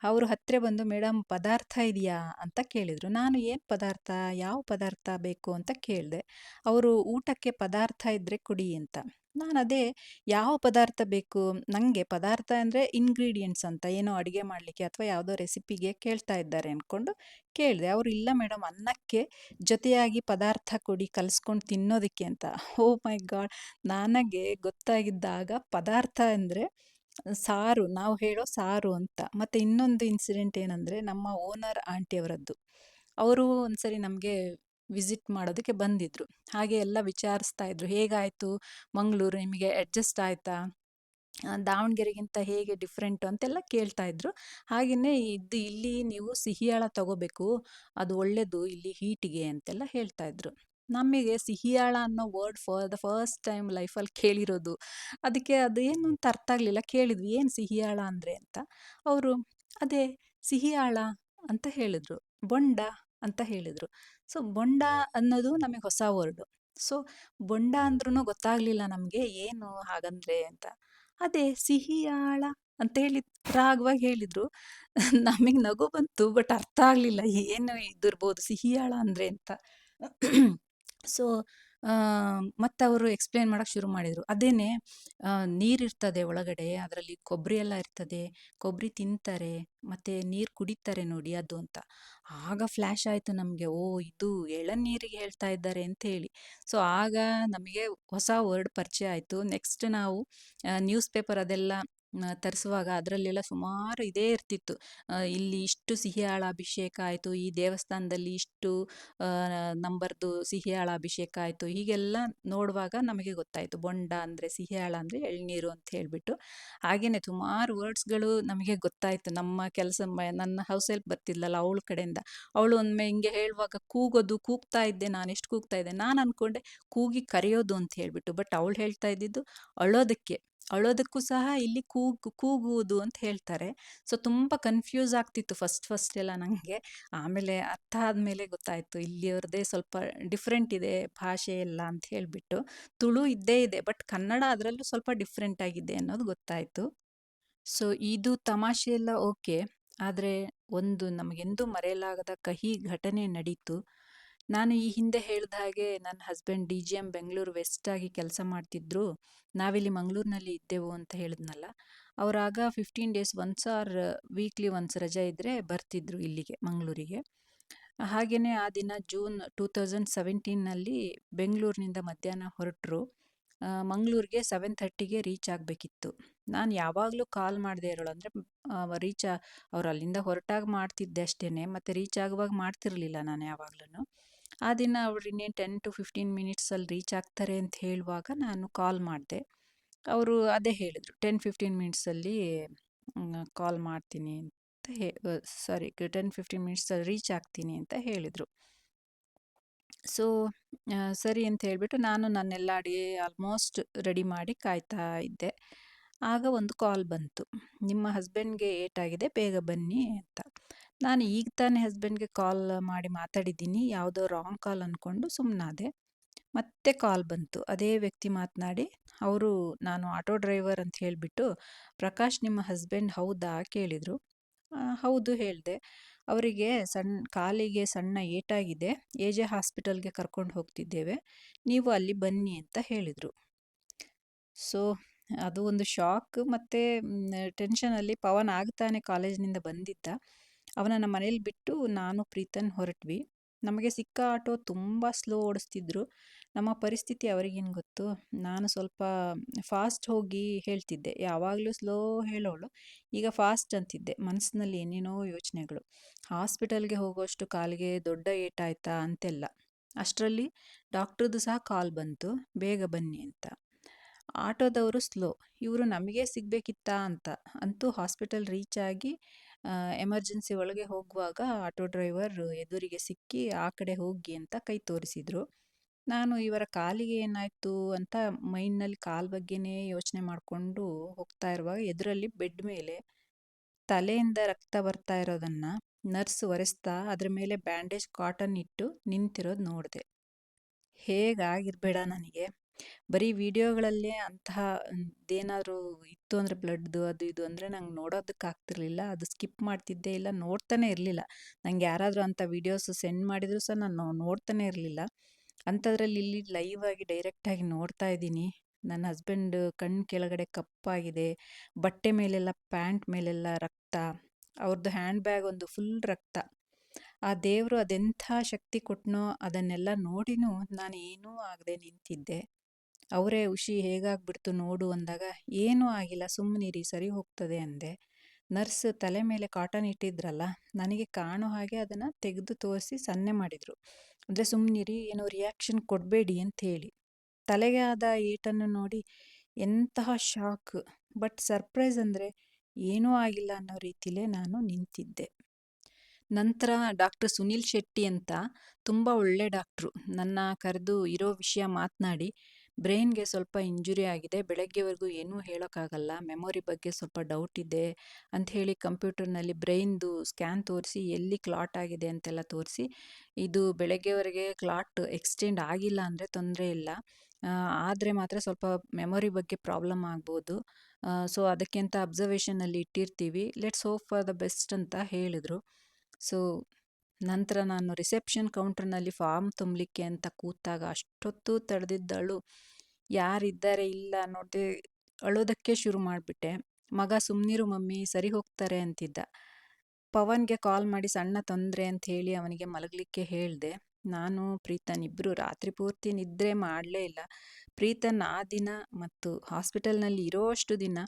ಅವರು ಹತ್ತಿರ ಬಂದು, ಮೇಡಮ್ ಪದಾರ್ಥ ಇದೆಯಾ ಅಂತ ಕೇಳಿದರು. ನಾನು ಏನು ಪದಾರ್ಥ, ಯಾವ ಪದಾರ್ಥ ಬೇಕು ಅಂತ ಕೇಳಿದೆ. ಅವರು ಊಟಕ್ಕೆ ಪದಾರ್ಥ ಇದ್ದರೆ ಕೊಡಿ ಅಂತ. ನಾನು ಅದೇ ಯಾವ ಪದಾರ್ಥ ಬೇಕು, ನನಗೆ ಪದಾರ್ಥ ಅಂದರೆ ಇಂಗ್ರೀಡಿಯೆಂಟ್ಸ್ ಅಂತ, ಏನೋ ಅಡುಗೆ ಮಾಡಲಿಕ್ಕೆ ಅಥವಾ ಯಾವುದೋ ರೆಸಿಪಿಗೆ ಕೇಳ್ತಾ ಇದ್ದಾರೆ ಅಂದ್ಕೊಂಡು ಕೇಳಿದೆ. ಅವರು ಇಲ್ಲ ಮೇಡಮ್, ಅನ್ನಕ್ಕೆ ಜೊತೆಯಾಗಿ ಪದಾರ್ಥ ಕೊಡಿ ಕಲಿಸ್ಕೊಂಡು ತಿನ್ನೋದಕ್ಕೆ ಅಂತ. ಓ ಮೈ ಗಾಡ್, ನನಗೆ ಗೊತ್ತಾಗಿದ್ದಾಗ ಪದಾರ್ಥ ಅಂದರೆ ಸಾರು, ನಾವು ಹೇಳೋ ಸಾರು ಅಂತ. ಮತ್ತು ಇನ್ನೊಂದು ಇನ್ಸಿಡೆಂಟ್ ಏನಂದರೆ, ನಮ್ಮ ಓನರ್ ಆಂಟಿಯವರದ್ದು. ಅವರು ಒಂದ್ಸರಿ ನಮಗೆ ವಿಸಿಟ್ ಮಾಡೋದಕ್ಕೆ ಬಂದಿದ್ದರು. ಹಾಗೆ ಎಲ್ಲ ವಿಚಾರಿಸ್ತಾ ಇದ್ರು, ಹೇಗಾಯಿತು ಮಂಗಳೂರು, ನಿಮಗೆ ಅಡ್ಜಸ್ಟ್ ಆಯಿತಾ, ದಾವಣಗೆರೆಗಿಂತ ಹೇಗೆ ಡಿಫ್ರೆಂಟು ಅಂತೆಲ್ಲ ಕೇಳ್ತಾ ಇದ್ರು. ಹಾಗೆಯೇ ಇಲ್ಲಿ ನೀವು ಸಿಹಿಯಾಳ ತಗೋಬೇಕು, ಅದು ಒಳ್ಳೆಯದು ಇಲ್ಲಿ ಹೀಟಿಗೆ ಅಂತೆಲ್ಲ ಹೇಳ್ತಾ ಇದ್ರು. ನಮಗೆ ಸಿಹಿಯಾಳ ಅನ್ನೋ word for the first time ಲೈಫಲ್ಲಿ ಕೇಳಿರೋದು. ಅದಕ್ಕೆ ಅದೇನು ಅಂತ ಅರ್ಥ ಆಗಲಿಲ್ಲ. ಕೇಳಿದ್ವಿ, "ಏನು ಸಿಹಿಯಾಳ ಅಂದರೆ?" ಅಂತ. ಅವರು, "ಅದೇ ಸಿಹಿಯಾಳ ಅಂತ ಹೇಳಿದ್ರು. ಬೊಂಡ ಅಂತ ಹೇಳಿದ್ರು." ಸೊ, ಬೊಂಡ ಅನ್ನೋದು ನಮಗೆ ಹೊಸ ವರ್ಡು. ಸೊ, ಬೊಂಡ ಅಂದ್ರೂ ಗೊತ್ತಾಗ್ಲಿಲ್ಲ ನಮಗೆ ಏನು ಹಾಗಂದ್ರೆ ಅಂತ. "ಅದೇ ಸಿಹಿಯಾಳ" ಅಂತ ಹೇಳಿ ರಾಗವಾಗಿ ಹೇಳಿದ್ರು. ನಮಗೆ ನಗು ಬಂತು, ಬಟ್ ಅರ್ಥ ಆಗಲಿಲ್ಲ ಏನು ಇದಿರ್ಬೋದು ಸಿಹಿಯಾಳ ಅಂದರೆ ಅಂತ. ಸೊ, ಮತ್ತವರು ಎಕ್ಸ್‌ಪ್ಲೇನ್ ಮಾಡಕ್ಕೆ ಶುರು ಮಾಡಿದ್ರು. ಅದೇನೆ ನೀರಿರ್ತದೆ ಒಳಗಡೆ, ಅದರಲ್ಲಿ ಕೊಬ್ಬರಿ ಎಲ್ಲ ಇರ್ತದೆ, ಕೊಬ್ಬರಿ ತಿಂತಾರೆ, ಮತ್ತೆ ನೀರು ಕುಡಿತಾರೆ ನೋಡಿ ಅದು ಅಂತ. ಆಗ ಫ್ಲ್ಯಾಶ್ ಆಯ್ತು ನಮಗೆ, ಓಹ್! ಇದು ಎಳನೀರಿಗೆ ಹೇಳ್ತಾ ಇದ್ದಾರೆ ಅಂತ ಹೇಳಿ. ಸೊ, ಆಗ ನಮಗೆ ಹೊಸ ವರ್ಡ್ ಪರಿಚಯ ಆಯ್ತು. ನೆಕ್ಸ್ಟ್ ನಾವು ನ್ಯೂಸ್ ಪೇಪರ್ ಅದೆಲ್ಲ ತರಿಸುವಾಗ ಅದರಲ್ಲೆಲ್ಲ ಸುಮಾರು ಇದೇ ಇರ್ತಿತ್ತು. ಇಲ್ಲಿ ಇಷ್ಟು ಸಿಹಿಯಾಳ ಅಭಿಷೇಕ ಆಯಿತು, ಈ ದೇವಸ್ಥಾನದಲ್ಲಿ ಇಷ್ಟು ನಂಬರ್ದು ಸಿಹಿಯಾಳ ಅಭಿಷೇಕ ಆಯಿತು. ಹೀಗೆಲ್ಲ ನೋಡುವಾಗ ನಮಗೆ ಗೊತ್ತಾಯಿತು. ಬೊಂಡ ಅಂದರೆ ಸಿಹಿಯಾಳ ಅಂದರೆ ಎಳ್ನೀರು ಅಂತ ಹೇಳಿಬಿಟ್ಟು. ಹಾಗೇನೆ ಸುಮಾರು ವರ್ಡ್ಸ್‌ಗಳು ನಮಗೆ ಗೊತ್ತಾಯಿತು. ನಮ್ಮ ನನ್ನ ಹೌಸ್ ಹೆಲ್ಪ್ ಬರ್ತಿದ್ಲಲ್ಲ ಅವಳ ಕಡೆಯಿಂದ. ಅವಳು ಒಮ್ಮೆ ಹಿಂಗೆ ಹೇಳುವಾಗ ಕೂಗ್ತಾ ಇದ್ದೆ ನಾನು. ಎಷ್ಟು ಕೂಗ್ತಾ ಇದ್ದೆ? ನಾನು ಅಂದ್ಕೊಂಡೆ ಕೂಗಿ ಕರೆಯೋದು ಅಂತ ಹೇಳಿಬಿಟ್ಟು. ಬಟ್ ಅವಳು ಹೇಳ್ತಾ ಇದ್ದಿದ್ದು ಅಳೋದಕ್ಕೆ. ಅಳೋದಕ್ಕೂ ಸಹ ಇಲ್ಲಿ ಕೂಗುವುದು ಅಂತ ಹೇಳ್ತಾರೆ. ಸೊ, ತುಂಬ ಕನ್‌ಫ್ಯೂಸ್ ಆಗ್ತಿತ್ತು ಫಸ್ಟ್ ಎಲ್ಲ ನನಗೆ. ಆಮೇಲೆ ಅರ್ಥ ಆದ್ಮೇಲೆ ಗೊತ್ತಾಯ್ತು, ಇಲ್ಲಿಯವ್ರದ್ದೇ ಸ್ವಲ್ಪ ಡಿಫ್ರೆಂಟ್ ಇದೆ ಭಾಷೆ ಎಲ್ಲ ಅಂತ ಹೇಳ್ಬಿಟ್ಟು. ತುಳು ಇದ್ದೇ ಇದೆ, ಬಟ್ ಕನ್ನಡ ಅದರಲ್ಲೂ ಸ್ವಲ್ಪ ಡಿಫ್ರೆಂಟ್ ಆಗಿದೆ ಅನ್ನೋದು ಗೊತ್ತಾಯ್ತು. ಸೊ, ಇದು ತಮಾಷೆ ಎಲ್ಲ ಓಕೆ. ಆದರೆ ಒಂದು ನಮಗೆಂದೂ ಮರೆಯಲಾಗದ ಕಹಿ ಘಟನೆ ನಡೀತು. ನಾನು ಈ ಹಿಂದೆ ಹೇಳ್ದ ಹಾಗೆ ನನ್ನ ಹಸ್ಬೆಂಡ್ DGM ಬೆಂಗಳೂರು ವೆಸ್ಟ್ ಆಗಿ ಕೆಲಸ ಮಾಡ್ತಿದ್ರು. ನಾವಿಲ್ಲಿ ಮಂಗಳೂರಿನಲ್ಲಿ ಇದ್ದೆವು ಅಂತ ಹೇಳಿದ್ನಲ್ಲ. ಅವರಾಗ 15 days once or weekly once ರಜೆ ಇದ್ದರೆ ಬರ್ತಿದ್ರು ಇಲ್ಲಿಗೆ ಮಂಗಳೂರಿಗೆ. ಹಾಗೇನೆ ಆ ದಿನ ಜೂನ್ 2017ನಲ್ಲಿ ಬೆಂಗಳೂರಿನಿಂದ ಮಧ್ಯಾಹ್ನ ಹೊರಟರು. ಮಂಗಳೂರಿಗೆ 7:30ಗೆ ರೀಚ್ ಆಗಬೇಕಿತ್ತು. ನಾನು ಯಾವಾಗಲೂ ಕಾಲ್ ಮಾಡದೇ ಇರೋಳು. ಅಂದರೆ ಅವ್ರು ಅಲ್ಲಿಂದ ಹೊರಟಾಗ ಮಾಡ್ತಿದ್ದೆ ಅಷ್ಟೇನೆ, ಮತ್ತು ರೀಚ್ ಆಗುವಾಗ ಮಾಡ್ತಿರಲಿಲ್ಲ ನಾನು ಯಾವಾಗ್ಲೂ. ಆ ದಿನ ಅವ್ರು ಇನ್ನೇನು 10 to 15 ಮಿನಿಟ್ಸಲ್ಲಿ ರೀಚ್ ಆಗ್ತಾರೆ ಅಂತ ಹೇಳುವಾಗ ನಾನು ಕಾಲ್ ಮಾಡಿದೆ. ಅವರು ಅದೇ ಹೇಳಿದರು, 10-15 ಮಿನಿಟ್ಸಲ್ಲಿ ಕಾಲ್ ಮಾಡ್ತೀನಿ ಅಂತ ಸಾರಿ 10-15 ಮಿನಿಟ್ಸಲ್ಲಿ ರೀಚ್ ಆಗ್ತೀನಿ ಅಂತ ಹೇಳಿದರು. ಸೊ, ಸರಿ ಅಂತ ಹೇಳಿಬಿಟ್ಟು ನಾನು ನನ್ನೆಲ್ಲ ಅಡುಗೆ ಆಲ್ಮೋಸ್ಟ್ ರೆಡಿ ಮಾಡಿ ಕಾಯ್ತಾ ಇದ್ದೆ. ಆಗ ಒಂದು ಕಾಲ್ ಬಂತು, "ನಿಮ್ಮ ಹಸ್ಬೆಂಡ್‌ಗೆ ಏಟಾಗಿದೆ, ಬೇಗ ಬನ್ನಿ" ಅಂತ. ನಾನು ಈಗ ತಾನೇ ಹಸ್ಬೆಂಡ್‌ಗೆ ಕಾಲ್ ಮಾಡಿ ಮಾತಾಡಿದ್ದೀನಿ, ಯಾವುದೋ ರಾಂಗ್ ಕಾಲ್ ಅಂದ್ಕೊಂಡು ಸುಮ್ಮನಾದೆ. ಮತ್ತೆ ಕಾಲ್ ಬಂತು. ಅದೇ ವ್ಯಕ್ತಿ ಮಾತನಾಡಿ, ಅವರು ನಾನು ಆಟೋ ಡ್ರೈವರ್ ಅಂತ ಹೇಳಿಬಿಟ್ಟು, "ಪ್ರಕಾಶ್ ನಿಮ್ಮ ಹಸ್ಬೆಂಡ್ ಹೌದಾ?" ಕೇಳಿದರು. ಹೌದು ಹೇಳಿದೆ. ಅವರಿಗೆ ಕಾಲಿಗೆ ಸಣ್ಣ ಏಟಾಗಿದೆ, ಎಜೆ ಹಾಸ್ಪಿಟಲ್‌ಗೆ ಕರ್ಕೊಂಡು ಹೋಗ್ತಿದ್ದೇವೆ, ನೀವು ಅಲ್ಲಿ ಬನ್ನಿ ಅಂತ ಹೇಳಿದರು. ಸೊ, ಅದು ಒಂದು ಶಾಕ್ ಮತ್ತು ಟೆನ್ಷನಲ್ಲಿ ಪವನ್ ಆಗ್ತಾನೆ ಕಾಲೇಜಿನಿಂದ ಬಂದಿದ್ದ. ಅವನನ್ನು ಮನೇಲಿ ಬಿಟ್ಟು ನಾನು ಪ್ರೀತನ್ ಹೊರಟ್ವಿ. ನಮಗೆ ಸಿಕ್ಕ ಆಟೋ ತುಂಬ ಸ್ಲೋ ಓಡಿಸ್ತಿದ್ರು. ನಮ್ಮ ಪರಿಸ್ಥಿತಿ ಅವರಿಗೇನು ಗೊತ್ತು. ನಾನು ಸ್ವಲ್ಪ ಫಾಸ್ಟ್ ಹೋಗಿ ಹೇಳ್ತಿದ್ದೆ. ಯಾವಾಗಲೂ ಸ್ಲೋ ಹೇಳೋಳು, ಈಗ ಫಾಸ್ಟ್ ಅಂತಿದ್ದೆ. ಮನಸ್ಸಿನಲ್ಲಿ ಏನೇನೋ ಯೋಚನೆಗಳು. ಹಾಸ್ಪಿಟಲ್‌ಗೆ ಹೋಗುವಷ್ಟು ಕಾಲಿಗೆ ದೊಡ್ಡ ಏಟಾಯ್ತಾ ಅಂತೆಲ್ಲ. ಅಷ್ಟರಲ್ಲಿ ಡಾಕ್ಟ್ರದ್ದು ಸಹ ಕಾಲ್ ಬಂತು, ಬೇಗ ಬನ್ನಿ ಅಂತ. ಆಟೋದವರು ಸ್ಲೋ. ಇವರು ನಮಗೆ ಸಿಗಬೇಕಿತ್ತಾ ಅಂತ. ಅಂತೂ ಹಾಸ್ಪಿಟಲ್ ರೀಚ್ ಆಗಿ ಎಮರ್ಜೆನ್ಸಿ ಒಳಗೆ ಹೋಗುವಾಗ ಆಟೋ ಡ್ರೈವರ್ ಎದುರಿಗೆ ಸಿಕ್ಕಿ ಆ ಕಡೆ ಹೋಗಿ ಅಂತ ಕೈ ತೋರಿಸಿದರು. ನಾನು ಇವರ ಕಾಲಿಗೆ ಏನಾಯಿತು ಅಂತ ಮೈಂಡ್‌ನಲ್ಲಿ ಕಾಲು ಬಗ್ಗೆನೇ ಯೋಚನೆ ಮಾಡಿಕೊಂಡು ಹೋಗ್ತಾ ಇರುವಾಗ ಎದುರಲ್ಲಿ ಬೆಡ್ ಮೇಲೆ ತಲೆಯಿಂದ ರಕ್ತ ಬರ್ತಾ ಇರೋದನ್ನು ನರ್ಸ್ ಒರೆಸ್ತಾ ಅದ್ರ ಮೇಲೆ ಬ್ಯಾಂಡೇಜ್ ಕಾಟನ್ ಇಟ್ಟು ನಿಂತಿರೋದು ನೋಡಿದೆ. ಹೇಗಾಗಿರಬೇಡ ನನಗೆ. ಬರೀ ವಿಡಿಯೋಗಳಲ್ಲೇ ಅಂಥದ್ದೇನಾದ್ರು ಇತ್ತು ಅಂದರೆ ಬ್ಲಡ್‌ದು ಅದು ಇದು ಅಂದರೆ ನಂಗೆ ನೋಡೋದಕ್ಕಾಗ್ತಿರ್ಲಿಲ್ಲ. ಅದು ಸ್ಕಿಪ್ ಮಾಡ್ತಿದ್ದೆ, ಇಲ್ಲ ನೋಡ್ತಾನೆ ಇರಲಿಲ್ಲ. ನಂಗೆ ಯಾರಾದರೂ ಅಂಥ ವಿಡಿಯೋಸ್ ಸೆಂಡ್ ಮಾಡಿದರೂ ಸಹ ನಾನು ನೋಡ್ತಾನೆ ಇರಲಿಲ್ಲ. ಅಂಥದ್ರಲ್ಲಿ ಇಲ್ಲಿ ಲೈವ್ ಆಗಿ ಡೈರೆಕ್ಟಾಗಿ ನೋಡ್ತಾ ಇದ್ದೀನಿ. ನನ್ನ ಹಸ್ಬೆಂಡ್ ಕಣ್ಣು ಕೆಳಗಡೆ ಕಪ್ಪಾಗಿದೆ, ಬಟ್ಟೆ ಮೇಲೆಲ್ಲ ಪ್ಯಾಂಟ್ ಮೇಲೆಲ್ಲ ರಕ್ತ, ಅವ್ರದ್ದು ಹ್ಯಾಂಡ್ ಬ್ಯಾಗ್ ಒಂದು ಫುಲ್ ರಕ್ತ. ಆ ದೇವರು ಅದೆಂಥ ಶಕ್ತಿ ಕೊಟ್ಟನೋ ಅದನ್ನೆಲ್ಲ ನೋಡಿನೂ ನಾನು ಏನೂ ಆಗದೆ ನಿಂತಿದ್ದೆ. ಅವರೇ "ಉಷಿ ಹೇಗಾಗ್ಬಿಡ್ತು ನೋಡು" ಅಂದಾಗ, "ಏನೂ ಆಗಿಲ್ಲ, ಸುಮ್ಮನಿರಿ, ಸರಿ ಹೋಗ್ತದೆ" ಅಂದೆ. ನರ್ಸ್ ತಲೆ ಮೇಲೆ ಕಾಟನ್ ಇಟ್ಟಿದ್ರಲ್ಲ, ನನಗೆ ಕಾಣೋ ಹಾಗೆ ಅದನ್ನು ತೆಗೆದು ತೋರಿಸಿ ಸನ್ನೆ ಮಾಡಿದರು. ಅಂದರೆ ಸುಮ್ಮನಿರಿ, ಏನೋ ರಿಯಾಕ್ಷನ್ ಕೊಡಬೇಡಿ ಅಂಥೇಳಿ. ತಲೆಗೆ ಆದ ಏಟನ್ನು ನೋಡಿ ಎಂತಹ ಶಾಕ್. ಬಟ್ ಸರ್ಪ್ರೈಸ್ ಅಂದರೆ ಏನೂ ಆಗಿಲ್ಲ ಅನ್ನೋ ರೀತಿಲೇ ನಾನು ನಿಂತಿದ್ದೆ. ನಂತರ ಡಾಕ್ಟರ್ ಸುನೀಲ್ ಶೆಟ್ಟಿ ಅಂತ ತುಂಬ ಒಳ್ಳೆ ಡಾಕ್ಟ್ರು. ನನ್ನ ಕರೆದು ಇರೋ ವಿಷಯ ಮಾತನಾಡಿ, ಬ್ರೈನ್‌ಗೆ ಸ್ವಲ್ಪ ಇಂಜುರಿ ಆಗಿದೆ. ಬೆಳಗ್ಗೆವರೆಗೂ ಏನೂ ಹೇಳೋಕ್ಕಾಗಲ್ಲ. ಮೆಮೊರಿ ಬಗ್ಗೆ ಸ್ವಲ್ಪ ಡೌಟ್ ಇದೆ ಅಂತ ಹೇಳಿ ಕಂಪ್ಯೂಟರ್‌ನಲ್ಲಿ ಬ್ರೈನ್‌ದು ಸ್ಕ್ಯಾನ್ ತೋರಿಸಿ, ಎಲ್ಲಿ ಕ್ಲಾಟ್ ಆಗಿದೆ ಅಂತೆಲ್ಲ ತೋರಿಸಿ, ಇದು ಬೆಳಗ್ಗೆವರೆಗೆ ಕ್ಲಾಟ್ ಎಕ್ಸ್ಟೆಂಡ್ ಆಗಿಲ್ಲ ಅಂದರೆ ತೊಂದರೆ ಇಲ್ಲ. ಆದರೆ ಮಾತ್ರ ಸ್ವಲ್ಪ ಮೆಮೊರಿ ಬಗ್ಗೆ ಪ್ರಾಬ್ಲಮ್ ಆಗ್ಬೋದು. ಸೊ ಅದಕ್ಕೆ ಅಂತ ಅಬ್ಸರ್ವೇಷನಲ್ಲಿ ಇಟ್ಟಿರ್ತೀವಿ. Let's hope for the best ಅಂತ ಹೇಳಿದರು. ಸೊ ನಂತರ ನಾನು ರಿಸೆಪ್ಷನ್ ಕೌಂಟರ್ನಲ್ಲಿ ಫಾರ್ಮ್ ತುಂಬಲಿಕ್ಕೆ ಅಂತ ಕೂತಾಗ ಅಷ್ಟೊತ್ತು ತಡೆದಿದ್ದಳು. ಯಾರಿದ್ದಾರೆ ಇಲ್ಲ ನೋಡದೆ ಅಳೋದಕ್ಕೆ ಶುರು ಮಾಡಿಬಿಟ್ಟೆ. ಮಗ ಸುಮ್ಮನಿರು ಮಮ್ಮಿ ಸರಿ ಹೋಗ್ತಾರೆ ಅಂತಿದ್ದ. ಪವನ್ಗೆ ಕಾಲ್ ಮಾಡಿ ಸಣ್ಣ ತೊಂದರೆ ಅಂತ ಹೇಳಿ ಅವನಿಗೆ ಮಲಗಲಿಕ್ಕೆ ಹೇಳಿದೆ. ನಾನು ಪ್ರೀತನ್ ಇಬ್ಬರು ರಾತ್ರಿ ಪೂರ್ತಿ ನಿದ್ರೆ ಮಾಡಲೇ ಇಲ್ಲ. ಪ್ರೀತನ್ ಆ ದಿನ ಮತ್ತು ಹಾಸ್ಪಿಟಲ್ನಲ್ಲಿ ಇರೋಷ್ಟು ದಿನ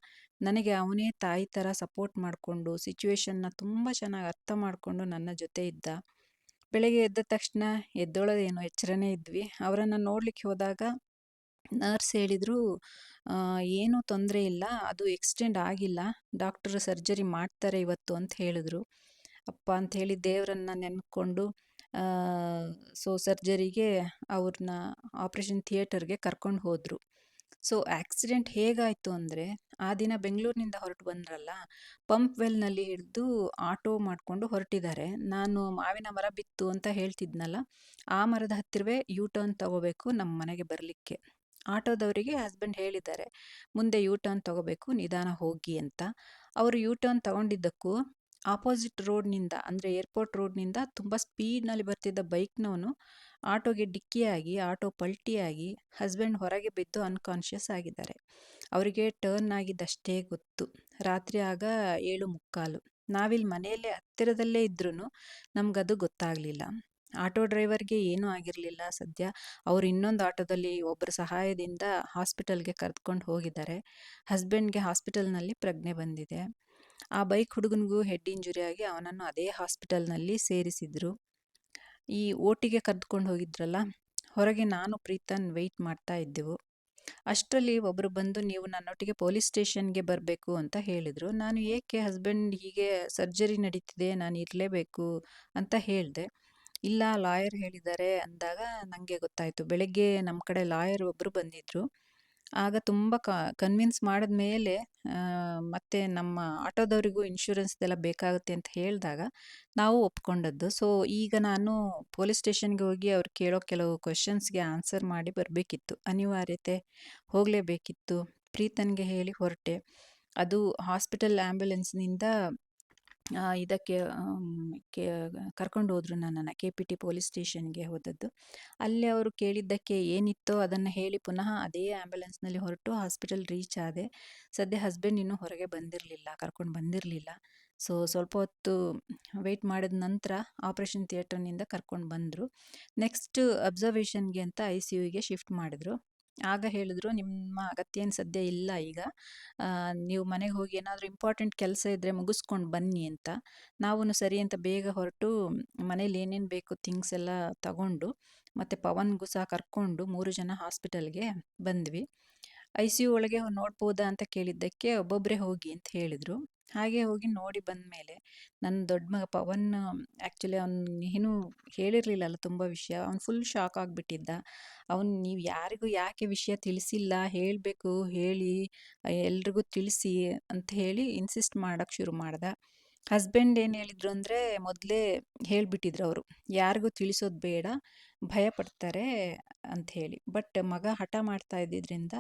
ನನಗೆ ಅವನೇ ತಾಯಿ ಥರ ಸಪೋರ್ಟ್ ಮಾಡಿಕೊಂಡು ಸಿಚುವೇಶನ್ನ ತುಂಬ ಚೆನ್ನಾಗಿ ಅರ್ಥ ಮಾಡಿಕೊಂಡು ನನ್ನ ಜೊತೆ ಇದ್ದ. ಬೆಳಗ್ಗೆ ಎದ್ದ ತಕ್ಷಣ ಎದ್ದೇಳೋದೇನೋ ಎಚ್ಚರನೇ ಇದ್ವಿ. ಅವರನ್ನು ನೋಡ್ಲಿಕ್ಕೆ ಹೋದಾಗ ನರ್ಸ್ ಹೇಳಿದರು, ಏನೂ ತೊಂದರೆ ಇಲ್ಲ, ಅದು ಎಕ್ಸ್ಟೆಂಡ್ ಆಗಿಲ್ಲ, ಡಾಕ್ಟರ್ ಸರ್ಜರಿ ಮಾಡ್ತಾರೆ ಇವತ್ತು ಅಂತ ಹೇಳಿದ್ರು. ಅಪ್ಪ ಅಂಥೇಳಿ ದೇವರನ್ನ ನೆನ್ಕೊಂಡು ಸೊ ಸರ್ಜರಿಗೆ ಅವ್ರನ್ನ ಆಪ್ರೇಷನ್ ಥಿಯೇಟರ್ಗೆ ಕರ್ಕೊಂಡು ಹೋದರು. ಸೊ ಆಕ್ಸಿಡೆಂಟ್ ಹೇಗಾಯಿತು ಅಂದರೆ, ಆ ದಿನ ಬೆಂಗಳೂರಿನಿಂದ ಹೊರಟು ಬಂದ್ರಲ್ಲ, ಪಂಪ್ ವೆಲ್ನಲ್ಲಿ ಹಿಡಿದು ಆಟೋ ಮಾಡಿಕೊಂಡು ಹೊರಟಿದ್ದಾರೆ. ನಾನು ಮಾವಿನ ಮರ ಬಿತ್ತು ಅಂತ ಹೇಳ್ತಿದ್ನಲ್ಲ, ಆ ಮರದ ಹತ್ತಿರವೇ ಯೂ ಟರ್ನ್ ತಗೋಬೇಕು ನಮ್ಮ ಮನೆಗೆ ಬರಲಿಕ್ಕೆ. ಆಟೋದವರಿಗೆ ಹಸ್ಬೆಂಡ್ ಹೇಳಿದ್ದಾರೆ, ಮುಂದೆ ಯೂ ಟರ್ನ್ ತಗೋಬೇಕು, ನಿಧಾನ ಹೋಗಿ ಅಂತ. ಅವರು ಯೂ ಟರ್ನ್ ತಗೊಂಡಿದ್ದಕ್ಕೂ ಆಪೋಸಿಟ್ ರೋಡ್ನಿಂದ ಅಂದರೆ ಏರ್ಪೋರ್ಟ್ ರೋಡ್ನಿಂದ ತುಂಬ ಸ್ಪೀಡ್ನಲ್ಲಿ ಬರ್ತಿದ್ದ ಬೈಕ್ನವನು ಆಟೋಗೆ ಡಿಕ್ಕಿಯಾಗಿ ಆಟೋ ಪಲ್ಟಿಯಾಗಿ ಹಸ್ಬೆಂಡ್ ಹೊರಗೆ ಬಿದ್ದು ಅನ್ಕಾನ್ಷಿಯಸ್ ಆಗಿದ್ದಾರೆ. ಅವರಿಗೆ ಟರ್ನ್ ಆಗಿದ್ದಷ್ಟೇ ಗೊತ್ತು. ರಾತ್ರಿ ಆಗ 7:45. ನಾವಿಲ್ಲಿ ಮನೆಯಲ್ಲೇ ಹತ್ತಿರದಲ್ಲೇ ಇದ್ರೂ ನಮಗದು ಗೊತ್ತಾಗಲಿಲ್ಲ. ಆಟೋ ಡ್ರೈವರ್ಗೆ ಏನೂ ಆಗಿರಲಿಲ್ಲ ಸದ್ಯ. ಅವರು ಇನ್ನೊಂದು ಆಟೋದಲ್ಲಿ ಒಬ್ಬರ ಸಹಾಯದಿಂದ ಹಾಸ್ಪಿಟಲ್ಗೆ ಕರೆದುಕೊಂಡು ಹೋಗಿದ್ದಾರೆ. ಹಸ್ಬೆಂಡ್ಗೆ ಹಾಸ್ಪಿಟಲ್ನಲ್ಲಿ ಪ್ರಜ್ಞೆ ಬಂದಿದೆ. ಆ ಬೈಕ್ ಹುಡುಗನಿಗೂ ಹೆಡ್ ಇಂಜುರಿ ಆಗಿ ಅವನನ್ನು ಅದೇ ಹಾಸ್ಪಿಟಲ್ನಲ್ಲಿ ಸೇರಿಸಿದ್ರು. ಈ ಓಟಿಗೆ ಕರೆದುಕೊಂಡು ಹೋಗಿದ್ರಲ್ಲ, ಹೊರಗೆ ನಾನು ಪ್ರೀತನ್ ವೆಯ್ಟ್ ಮಾಡ್ತಾ ಇದ್ದೆವು. ಅಷ್ಟರಲ್ಲಿ ಒಬ್ಬರು ಬಂದು, ನೀವು ನನ್ನೊಟ್ಟಿಗೆ ಪೊಲೀಸ್ ಸ್ಟೇಷನ್ಗೆ ಬರಬೇಕು ಅಂತ ಹೇಳಿದರು. ನಾನು ಏಕೆ, ಹಸ್ಬೆಂಡ್ ಹೀಗೆ ಸರ್ಜರಿ ನಡೀತಿದೆ, ನಾನು ಇರಲೇಬೇಕು ಅಂತ ಹೇಳಿದೆ. ಇಲ್ಲ ಲಾಯರ್ ಹೇಳಿದ್ದಾರೆ ಅಂದಾಗ ನನಗೆ ಗೊತ್ತಾಯಿತು. ಬೆಳಗ್ಗೆ ನಮ್ಮ ಕಡೆ ಲಾಯರ್ ಒಬ್ಬರು ಬಂದಿದ್ದರು. ಆಗ ತುಂಬ ಕನ್ವಿನ್ಸ್ ಮಾಡಿದ ಮೇಲೆ ಮತ್ತೆ ನಮ್ಮ ಆಟೋದವರಿಗೂ ಇನ್ಶೂರೆನ್ಸ್ದೆಲ್ಲ ಬೇಕಾಗುತ್ತೆ ಅಂತ ಹೇಳಿದಾಗ ನಾವು ಒಪ್ಕೊಂಡದ್ದು. ಸೊ ಈಗ ನಾನು ಪೊಲೀಸ್ ಸ್ಟೇಷನ್ಗೆ ಹೋಗಿ ಅವ್ರು ಕೇಳೋ ಕೆಲವು ಕ್ವೆಶನ್ಸ್ಗೆ ಆನ್ಸರ್ ಮಾಡಿ ಬರಬೇಕಿತ್ತು. ಅನಿವಾರ್ಯತೆ ಹೋಗಲೇಬೇಕಿತ್ತು. ಪ್ರೀತನ್ಗೆ ಹೇಳಿ ಹೊರಟೆ. ಅದು ಹಾಸ್ಪಿಟಲ್ ಆ್ಯಂಬುಲೆನ್ಸ್ನಿಂದ ಇದಕ್ಕೆ ಕರ್ಕೊಂಡು ಹೋದರು ನನ್ನನ್ನು. KPT ಪೊಲೀಸ್ ಸ್ಟೇಷನ್ಗೆ ಹೋದದ್ದು. ಅಲ್ಲಿ ಅವರು ಕೇಳಿದ್ದಕ್ಕೆ ಏನಿತ್ತೋ ಅದನ್ನು ಹೇಳಿ ಪುನಃ ಅದೇ ಆ್ಯಂಬುಲೆನ್ಸ್ನಲ್ಲಿ ಹೊರಟು ಹಾಸ್ಪಿಟಲ್ ರೀಚ್ ಆದೆ. ಸದ್ಯ ಹಸ್ಬೆಂಡ್ ಇನ್ನೂ ಹೊರಗೆ ಬಂದಿರಲಿಲ್ಲ, ಕರ್ಕೊಂಡು ಬಂದಿರಲಿಲ್ಲ. ಸೊ ಸ್ವಲ್ಪ ಹೊತ್ತು ವೆಯ್ಟ್ ಮಾಡಿದ ನಂತರ ಆಪ್ರೇಷನ್ ಥಿಯೇಟರ್ನಿಂದ ಕರ್ಕೊಂಡು ಬಂದರು. ನೆಕ್ಸ್ಟ್ ಅಬ್ಸರ್ವೇಷನ್ಗೆ ಅಂತ ICUಗೆ ಶಿಫ್ಟ್ ಮಾಡಿದ್ರು. ಆಗ ಹೇಳಿದ್ರು, ನಿಮ್ಮ ಅಗತ್ಯ ಏನು ಸದ್ಯ ಇಲ್ಲ ಈಗ, ನೀವು ಮನೆಗೆ ಹೋಗಿ ಏನಾದರೂ ಇಂಪಾರ್ಟೆಂಟ್ ಕೆಲಸ ಇದ್ದರೆ ಮುಗಿಸ್ಕೊಂಡು ಬನ್ನಿ ಅಂತ. ನಾವು ಸರಿ ಅಂತ ಬೇಗ ಹೊರಟು ಮನೇಲಿ ಏನೇನು ಬೇಕು ಥಿಂಗ್ಸ್ ಎಲ್ಲ ತಗೊಂಡು ಮತ್ತು ಪವನ್ಗೂ ಸಹ ಕರ್ಕೊಂಡು 3 ಜನ ಹಾಸ್ಪಿಟಲ್ಗೆ ಬಂದ್ವಿ. ICU ಒಳಗೆ ನೋಡ್ಬೋದಾ ಅಂತ ಕೇಳಿದ್ದಕ್ಕೆ ಒಬ್ಬೊಬ್ಬರೇ ಹೋಗಿ ಅಂತ ಹೇಳಿದರು. ಹಾಗೆ ಹೋಗಿ ನೋಡಿ ಬಂದಮೇಲೆ ನನ್ನ ದೊಡ್ಡ ಮಗ ಪವನ್, ಆ್ಯಕ್ಚುಲಿ ಅವ್ನು ಏನೂ ಹೇಳಿರಲಿಲ್ಲಲ್ಲ ತುಂಬ ವಿಷಯ. ಅವ್ನು ಫುಲ್ ಶಾಕ್ ಆಗಿಬಿಟ್ಟಿದ್ದ. ಅವನು, ನೀವು ಯಾರಿಗೂ ಯಾಕೆ ವಿಷಯ ತಿಳಿಸಿಲ್ಲ, ಹೇಳಬೇಕು, ಹೇಳಿ ಎಲ್ರಿಗೂ ತಿಳಿಸಿ ಅಂತ ಹೇಳಿ ಇನ್ಸಿಸ್ಟ್ ಮಾಡೋಕ್ಕೆ ಶುರು ಮಾಡ್ದ. ಹಸ್ಬೆಂಡ್ ಏನು ಹೇಳಿದ್ರು ಅಂದರೆ, ಮೊದಲೇ ಹೇಳಿಬಿಟ್ಟಿದ್ರು ಅವರು, ಯಾರಿಗೂ ತಿಳಿಸೋದು ಬೇಡ, ಭಯ ಪಡ್ತಾರೆ ಅಂಥೇಳಿ. ಬಟ್ ಮಗ ಹಠ ಮಾಡ್ತಾ ಇದ್ದಿದ್ದರಿಂದ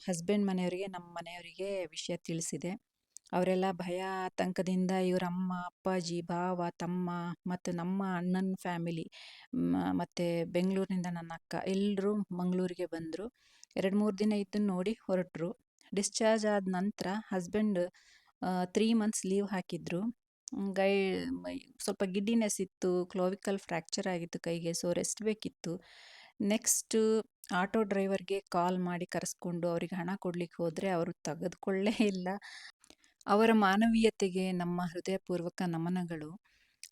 ಹಸ್ಬೆಂಡ್ ಮನೆಯವರಿಗೆ, ನಮ್ಮ ಮನೆಯವರಿಗೆ ವಿಷಯ ತಿಳಿಸಿದೆ. ಅವರೆಲ್ಲ ಭಯ ಆತಂಕದಿಂದ ಇವರ ಅಮ್ಮ, ಅಪ್ಪಾಜಿ, ಭಾವ, ತಮ್ಮ ಮತ್ತು ನಮ್ಮ ಅಣ್ಣನ ಫ್ಯಾಮಿಲಿ ಮತ್ತು ಬೆಂಗಳೂರಿನಿಂದ ನನ್ನ ಅಕ್ಕ ಎಲ್ಲರೂ ಮಂಗಳೂರಿಗೆ ಬಂದರು. 2-3 ದಿನ ಇದನ್ನು ನೋಡಿ ಹೊರಟರು. ಡಿಸ್ಚಾರ್ಜ್ ಆದ ನಂತರ ಹಸ್ಬೆಂಡ್ 3 ಮಂತ್ಸ್ ಲೀವ್ ಹಾಕಿದ್ರು. ಸ್ವಲ್ಪ ಗಿಡ್ಡಿನೆಸ್ ಇತ್ತು, ಕ್ಲೋವಿಕಲ್ ಫ್ರ್ಯಾಕ್ಚರ್ ಆಗಿತ್ತು ಕೈಗೆ, ಸೊ ರೆಸ್ಟ್ ಬೇಕಿತ್ತು. ನೆಕ್ಸ್ಟು ಆಟೋ ಡ್ರೈವರ್ಗೆ ಕಾಲ್ ಮಾಡಿ ಕರೆಸ್ಕೊಂಡು ಅವರಿಗೆ ಹಣ ಕೊಡಲಿಕ್ಕೆ ಹೋದರೆ ಅವರು ತೆಗೆದುಕೊಳ್ಳೇ ಇಲ್ಲ. ಅವರ ಮಾನವೀಯತೆಗೆ ನಮ್ಮ ಹೃದಯಪೂರ್ವಕ ನಮನಗಳು.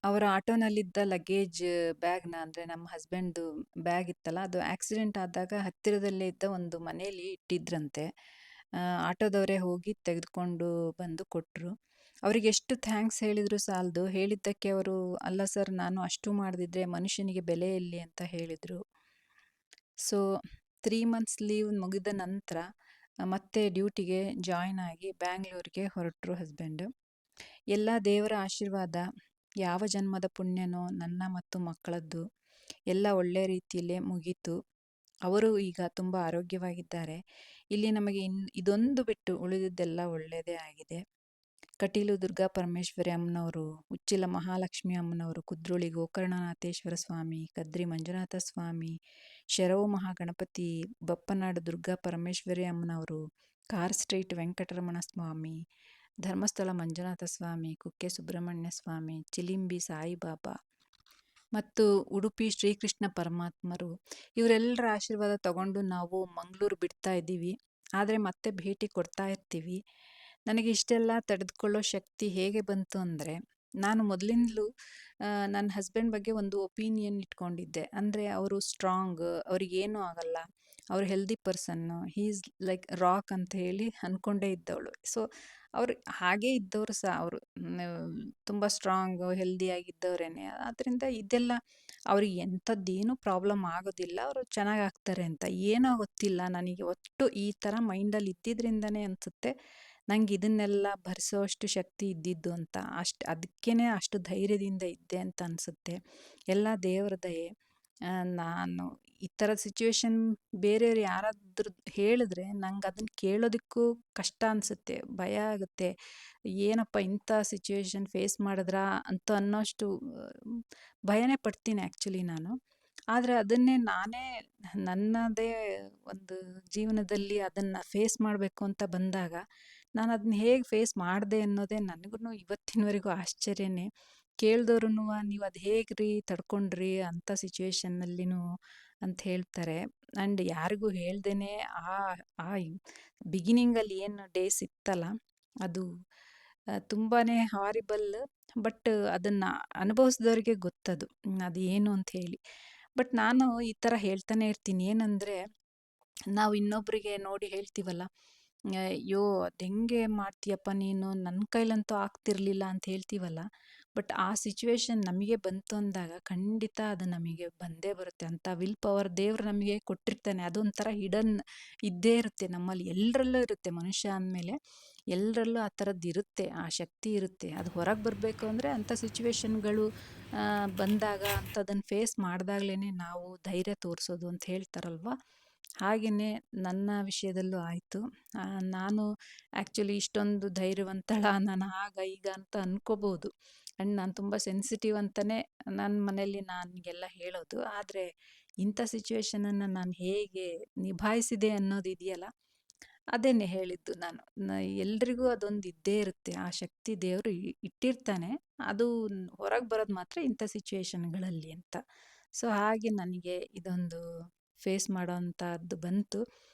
ಅವರ ಆಟೋನಲ್ಲಿದ್ದ ಲಗೇಜ್ ಬ್ಯಾಗ್ನ, ಅಂದರೆ ನಮ್ಮ ಹಸ್ಬೆಂಡ್ದು ಬ್ಯಾಗ್ ಇತ್ತಲ್ಲ, ಅದು ಆಕ್ಸಿಡೆಂಟ್ ಆದಾಗ ಹತ್ತಿರದಲ್ಲೇ ಇದ್ದ ಒಂದು ಮನೆಯಲ್ಲಿ ಇಟ್ಟಿದ್ರಂತೆ. ಆಟೋದವರೇ ಹೋಗಿ ತೆಗೆದುಕೊಂಡು ಬಂದು ಕೊಟ್ಟರು. ಅವರಿಗೆ ಎಷ್ಟು ಥ್ಯಾಂಕ್ಸ್ ಹೇಳಿದರೂ ಸಾಲದು. ಹೇಳಿದ್ದಕ್ಕೆ ಅವರು, "ಅಲ್ಲ ಸರ್, ನಾನು ಅಷ್ಟು ಮಾಡದಿದ್ರೆ ಮನುಷ್ಯನಿಗೆ ಬೆಲೆ ಎಲ್ಲಿ?" ಅಂತ ಹೇಳಿದರು. ಸೊ 3 ಮಂತ್ಸ್ ಲೀವ್ ಮುಗಿದ ನಂತರ ಮತ್ತೆ ಡ್ಯೂಟಿಗೆ ಜಾಯಿನ್ ಆಗಿ ಬ್ಯಾಂಗ್ಳೂರಿಗೆ ಹೊರಟರು ಹಸ್ಬೆಂಡು. ಎಲ್ಲ ದೇವರ ಆಶೀರ್ವಾದ, ಯಾವ ಜನ್ಮದ ಪುಣ್ಯನೋ ನನ್ನ ಮತ್ತು ಮಕ್ಕಳದ್ದು, ಎಲ್ಲ ಒಳ್ಳೆ ರೀತಿಯಲ್ಲೇ ಮುಗೀತು. ಅವರು ಈಗ ತುಂಬ ಆರೋಗ್ಯವಾಗಿದ್ದಾರೆ. ಇಲ್ಲಿ ನಮಗೆ ಇದೊಂದು ಬಿಟ್ಟು ಉಳಿದಿದ್ದೆಲ್ಲ ಒಳ್ಳೆಯದೇ ಆಗಿದೆ. ಕಟೀಲು ದುರ್ಗಾ ಪರಮೇಶ್ವರಿ ಅಮ್ಮನವರು, ಉಚ್ಚಿಲ ಮಹಾಲಕ್ಷ್ಮಿ ಅಮ್ಮನವರು, ಕುದ್ರೋಳಿ ಗೋಕರ್ಣನಾಥೇಶ್ವರ ಸ್ವಾಮಿ, ಕದ್ರಿ ಮಂಜುನಾಥ ಸ್ವಾಮಿ, ಶರವು ಮಹಾಗಣಪತಿ, ಬಪ್ಪನಾಡು ದುರ್ಗಾ ಪರಮೇಶ್ವರಿ ಅಮ್ಮನವರು, ಕಾರ್ ಸ್ಟ್ರೀಟ್ ವೆಂಕಟರಮಣ ಸ್ವಾಮಿ, ಧರ್ಮಸ್ಥಳ ಮಂಜುನಾಥ ಸ್ವಾಮಿ, ಕುಕ್ಕೆ ಸುಬ್ರಹ್ಮಣ್ಯ ಸ್ವಾಮಿ, ಚಿಲಿಂಬಿ ಸಾಯಿಬಾಬಾ ಮತ್ತು ಉಡುಪಿ ಶ್ರೀಕೃಷ್ಣ ಪರಮಾತ್ಮರು, ಇವರೆಲ್ಲರ ಆಶೀರ್ವಾದ ತಗೊಂಡು ನಾವು ಮಂಗಳೂರು ಬಿಡ್ತಾ ಇದ್ದೀವಿ. ಆದರೆ ಮತ್ತೆ ಭೇಟಿ ಕೊಡ್ತಾ ಇರ್ತೀವಿ. ನನಗೆ ಇಷ್ಟೆಲ್ಲ ತಡೆದುಕೊಳ್ಳೋ ಶಕ್ತಿ ಹೇಗೆ ಬಂತು ಅಂದರೆ, ನಾನು ಮೊದಲಿಂದಲೂ ನನ್ನ ಹಸ್ಬೆಂಡ್ ಬಗ್ಗೆ ಒಂದು ಒಪಿನಿಯನ್ ಇಟ್ಕೊಂಡಿದ್ದೆ. ಅಂದರೆ ಅವರು ಸ್ಟ್ರಾಂಗ್, ಅವ್ರಿಗೇನೂ ಆಗಲ್ಲ, ಅವರು healthy person, he is like rock ಅಂತ ಹೇಳಿ ಅಂದ್ಕೊಂಡೇ ಇದ್ದವಳು. ಸೊ ಅವರು ಹಾಗೇ ಇದ್ದವರು ಸಹ ಅವರು ತುಂಬ ಸ್ಟ್ರಾಂಗು ಹೆಲ್ದಿಯಾಗಿದ್ದವರೇನೆ. ಆದ್ದರಿಂದ ಇದೆಲ್ಲ ಅವ್ರಿಗೆ ಎಂಥದ್ದೇನೂ ಪ್ರಾಬ್ಲಮ್ ಆಗೋದಿಲ್ಲ, ಅವರು ಚೆನ್ನಾಗಾಗ್ತಾರೆ ಅಂತ. ಏನೋ ಗೊತ್ತಿಲ್ಲ, ನನಗೆ ಒಟ್ಟು ಈ ಥರ ಮೈಂಡಲ್ಲಿ ಇದ್ದಿದ್ದರಿಂದನೇ ಅನಿಸುತ್ತೆ ನಂಗೆ ಇದನ್ನೆಲ್ಲ ಭರಿಸೋಷ್ಟು ಶಕ್ತಿ ಇದ್ದಿದ್ದು ಅಂತ. ಅದಕ್ಕೇ ಅಷ್ಟು ಧೈರ್ಯದಿಂದ ಇದ್ದೆ ಅಂತ ಅನಿಸುತ್ತೆ. ಎಲ್ಲ ದೇವರ ದಯೆ. ನಾನು ಈ ಥರದ ಸಿಚುವೇಶನ್ ಬೇರೆಯವ್ರು ಯಾರಾದರೂ ಹೇಳಿದ್ರೆ ನಂಗೆ ಅದನ್ನು ಕೇಳೋದಕ್ಕೂ ಕಷ್ಟ ಅನಿಸುತ್ತೆ, ಭಯ ಆಗುತ್ತೆ. ಏನಪ್ಪ ಇಂಥ ಸಿಚುವೇಶನ್ ಫೇಸ್ ಮಾಡಿದ್ರಾ ಅಂತ ಅನ್ನೋಷ್ಟು ಭಯನೇ ಪಡ್ತೀನಿ ಆ್ಯಕ್ಚುಲಿ ನಾನು. ಆದರೆ ಅದನ್ನೇ ನಾನೇ ನನ್ನದೇ ಒಂದು ಜೀವನದಲ್ಲಿ ಅದನ್ನು ಫೇಸ್ ಮಾಡಬೇಕು ಅಂತ ಬಂದಾಗ ನಾನು ಅದನ್ನ ಹೇಗೆ ಫೇಸ್ ಮಾಡಿದೆ ಅನ್ನೋದೇ ನನಗೂ ಇವತ್ತಿನವರೆಗೂ ಆಶ್ಚರ್ಯನೇ. ಕೇಳಿದವ್ರುನು, "ನೀವು ಅದು ಹೇಗೆ ರೀ ತಡ್ಕೊಂಡ್ರಿ ಅಂಥ ಸಿಚುವೇಶನ್ನಲ್ಲಿನೂ?" ಅಂತ ಹೇಳ್ತಾರೆ. ಆ್ಯಂಡ್ ಯಾರಿಗೂ ಹೇಳ್ದೇನೆ ಆ ಆ ಬಿಗಿನಿಂಗಲ್ಲಿ ಏನು ಡೇಸ್ ಇತ್ತಲ್ಲ, ಅದು ತುಂಬಾ ಹಾರಿಬಲ್. ಬಟ್ ಅದನ್ನು ಅನುಭವಿಸಿದವ್ರಿಗೆ ಗೊತ್ತದು ಅದು ಏನು ಅಂತ ಹೇಳಿ. ಬಟ್ ನಾನು ಈ ಥರ ಹೇಳ್ತಾನೆ ಇರ್ತೀನಿ. ಏನಂದರೆ, ನಾವು ಇನ್ನೊಬ್ಬರಿಗೆ ನೋಡಿ ಹೇಳ್ತೀವಲ್ಲ, "ಅಯ್ಯೋ ಅದು ಹೆಂಗೆ ಮಾಡ್ತೀಯಪ್ಪ ನೀನು, ನನ್ನ ಕೈಲಂತೂ ಆಗ್ತಿರ್ಲಿಲ್ಲ" ಅಂತ ಹೇಳ್ತೀವಲ್ಲ. ಬಟ್ ಆ ಸಿಚುವೇಶನ್ ನಮಗೆ ಬಂತು ಅಂದಾಗ ಖಂಡಿತ ಅದು ನಮಗೆ ಬಂದೇ ಬರುತ್ತೆ. ಅಂತ ವಿಲ್ ಪವರ್ ದೇವ್ರು ನಮಗೆ ಕೊಟ್ಟಿರ್ತಾನೆ. ಅದೊಂಥರ ಹಿಡನ್ ಇದ್ದೇ ಇರುತ್ತೆ ನಮ್ಮಲ್ಲಿ. ಎಲ್ಲರಲ್ಲೂ ಇರುತ್ತೆ. ಮನುಷ್ಯ ಅಂದಮೇಲೆ ಎಲ್ಲರಲ್ಲೂ ಆ ಥರದ್ದು ಇರುತ್ತೆ, ಆ ಶಕ್ತಿ ಇರುತ್ತೆ. ಅದು ಹೊರಗೆ ಬರಬೇಕು ಅಂದರೆ ಅಂಥ ಸಿಚುವೇಶನ್ಗಳು ಬಂದಾಗ ಅಂಥದ್ದನ್ನು ಫೇಸ್ ಮಾಡಿದಾಗ್ಲೇ ನಾವು ಧೈರ್ಯ ತೋರಿಸೋದು ಅಂತ ಹೇಳ್ತಾರಲ್ವ. ಹಾಗೆಯೇ ನನ್ನ ವಿಷಯದಲ್ಲೂ ಆಯಿತು. ನಾನು ಆ್ಯಕ್ಚುಲಿ ಇಷ್ಟೊಂದು ಧೈರ್ಯವಂತಳ ನಾನು ಆಗ ಈಗ ಅಂತ ಅಂದ್ಕೋಬೋದು. ಆ್ಯಂಡ್ ನಾನು ತುಂಬ ಸೆನ್ಸಿಟಿವ್ ಅಂತಲೇ ನನ್ನ ಮನೇಲಿ ನನಗೆಲ್ಲ ಹೇಳೋದು. ಆದರೆ ಇಂಥ ಸಿಚುವೇಶನನ್ನು ನಾನು ಹೇಗೆ ನಿಭಾಯಿಸಿದೆ ಅನ್ನೋದಿದೆಯಲ್ಲ, ಅದನ್ನೇ ಹೇಳಿದ್ದು ನಾನು. ಎಲ್ರಿಗೂ ಅದೊಂದು ಇದ್ದೇ ಇರುತ್ತೆ, ಆ ಶಕ್ತಿ ದೇವರು ಇಟ್ಟಿರ್ತಾನೆ. ಅದು ಹೊರಗೆ ಬರೋದು ಮಾತ್ರ ಇಂಥ ಸಿಚುವೇಶನ್ಗಳಲ್ಲಿ ಅಂತ. ಸೊ ಹಾಗೆ ನನಗೆ ಇದೊಂದು ಫೇಸ್ ಮಾಡೋವಂಥದ್ದು ಬಂತು.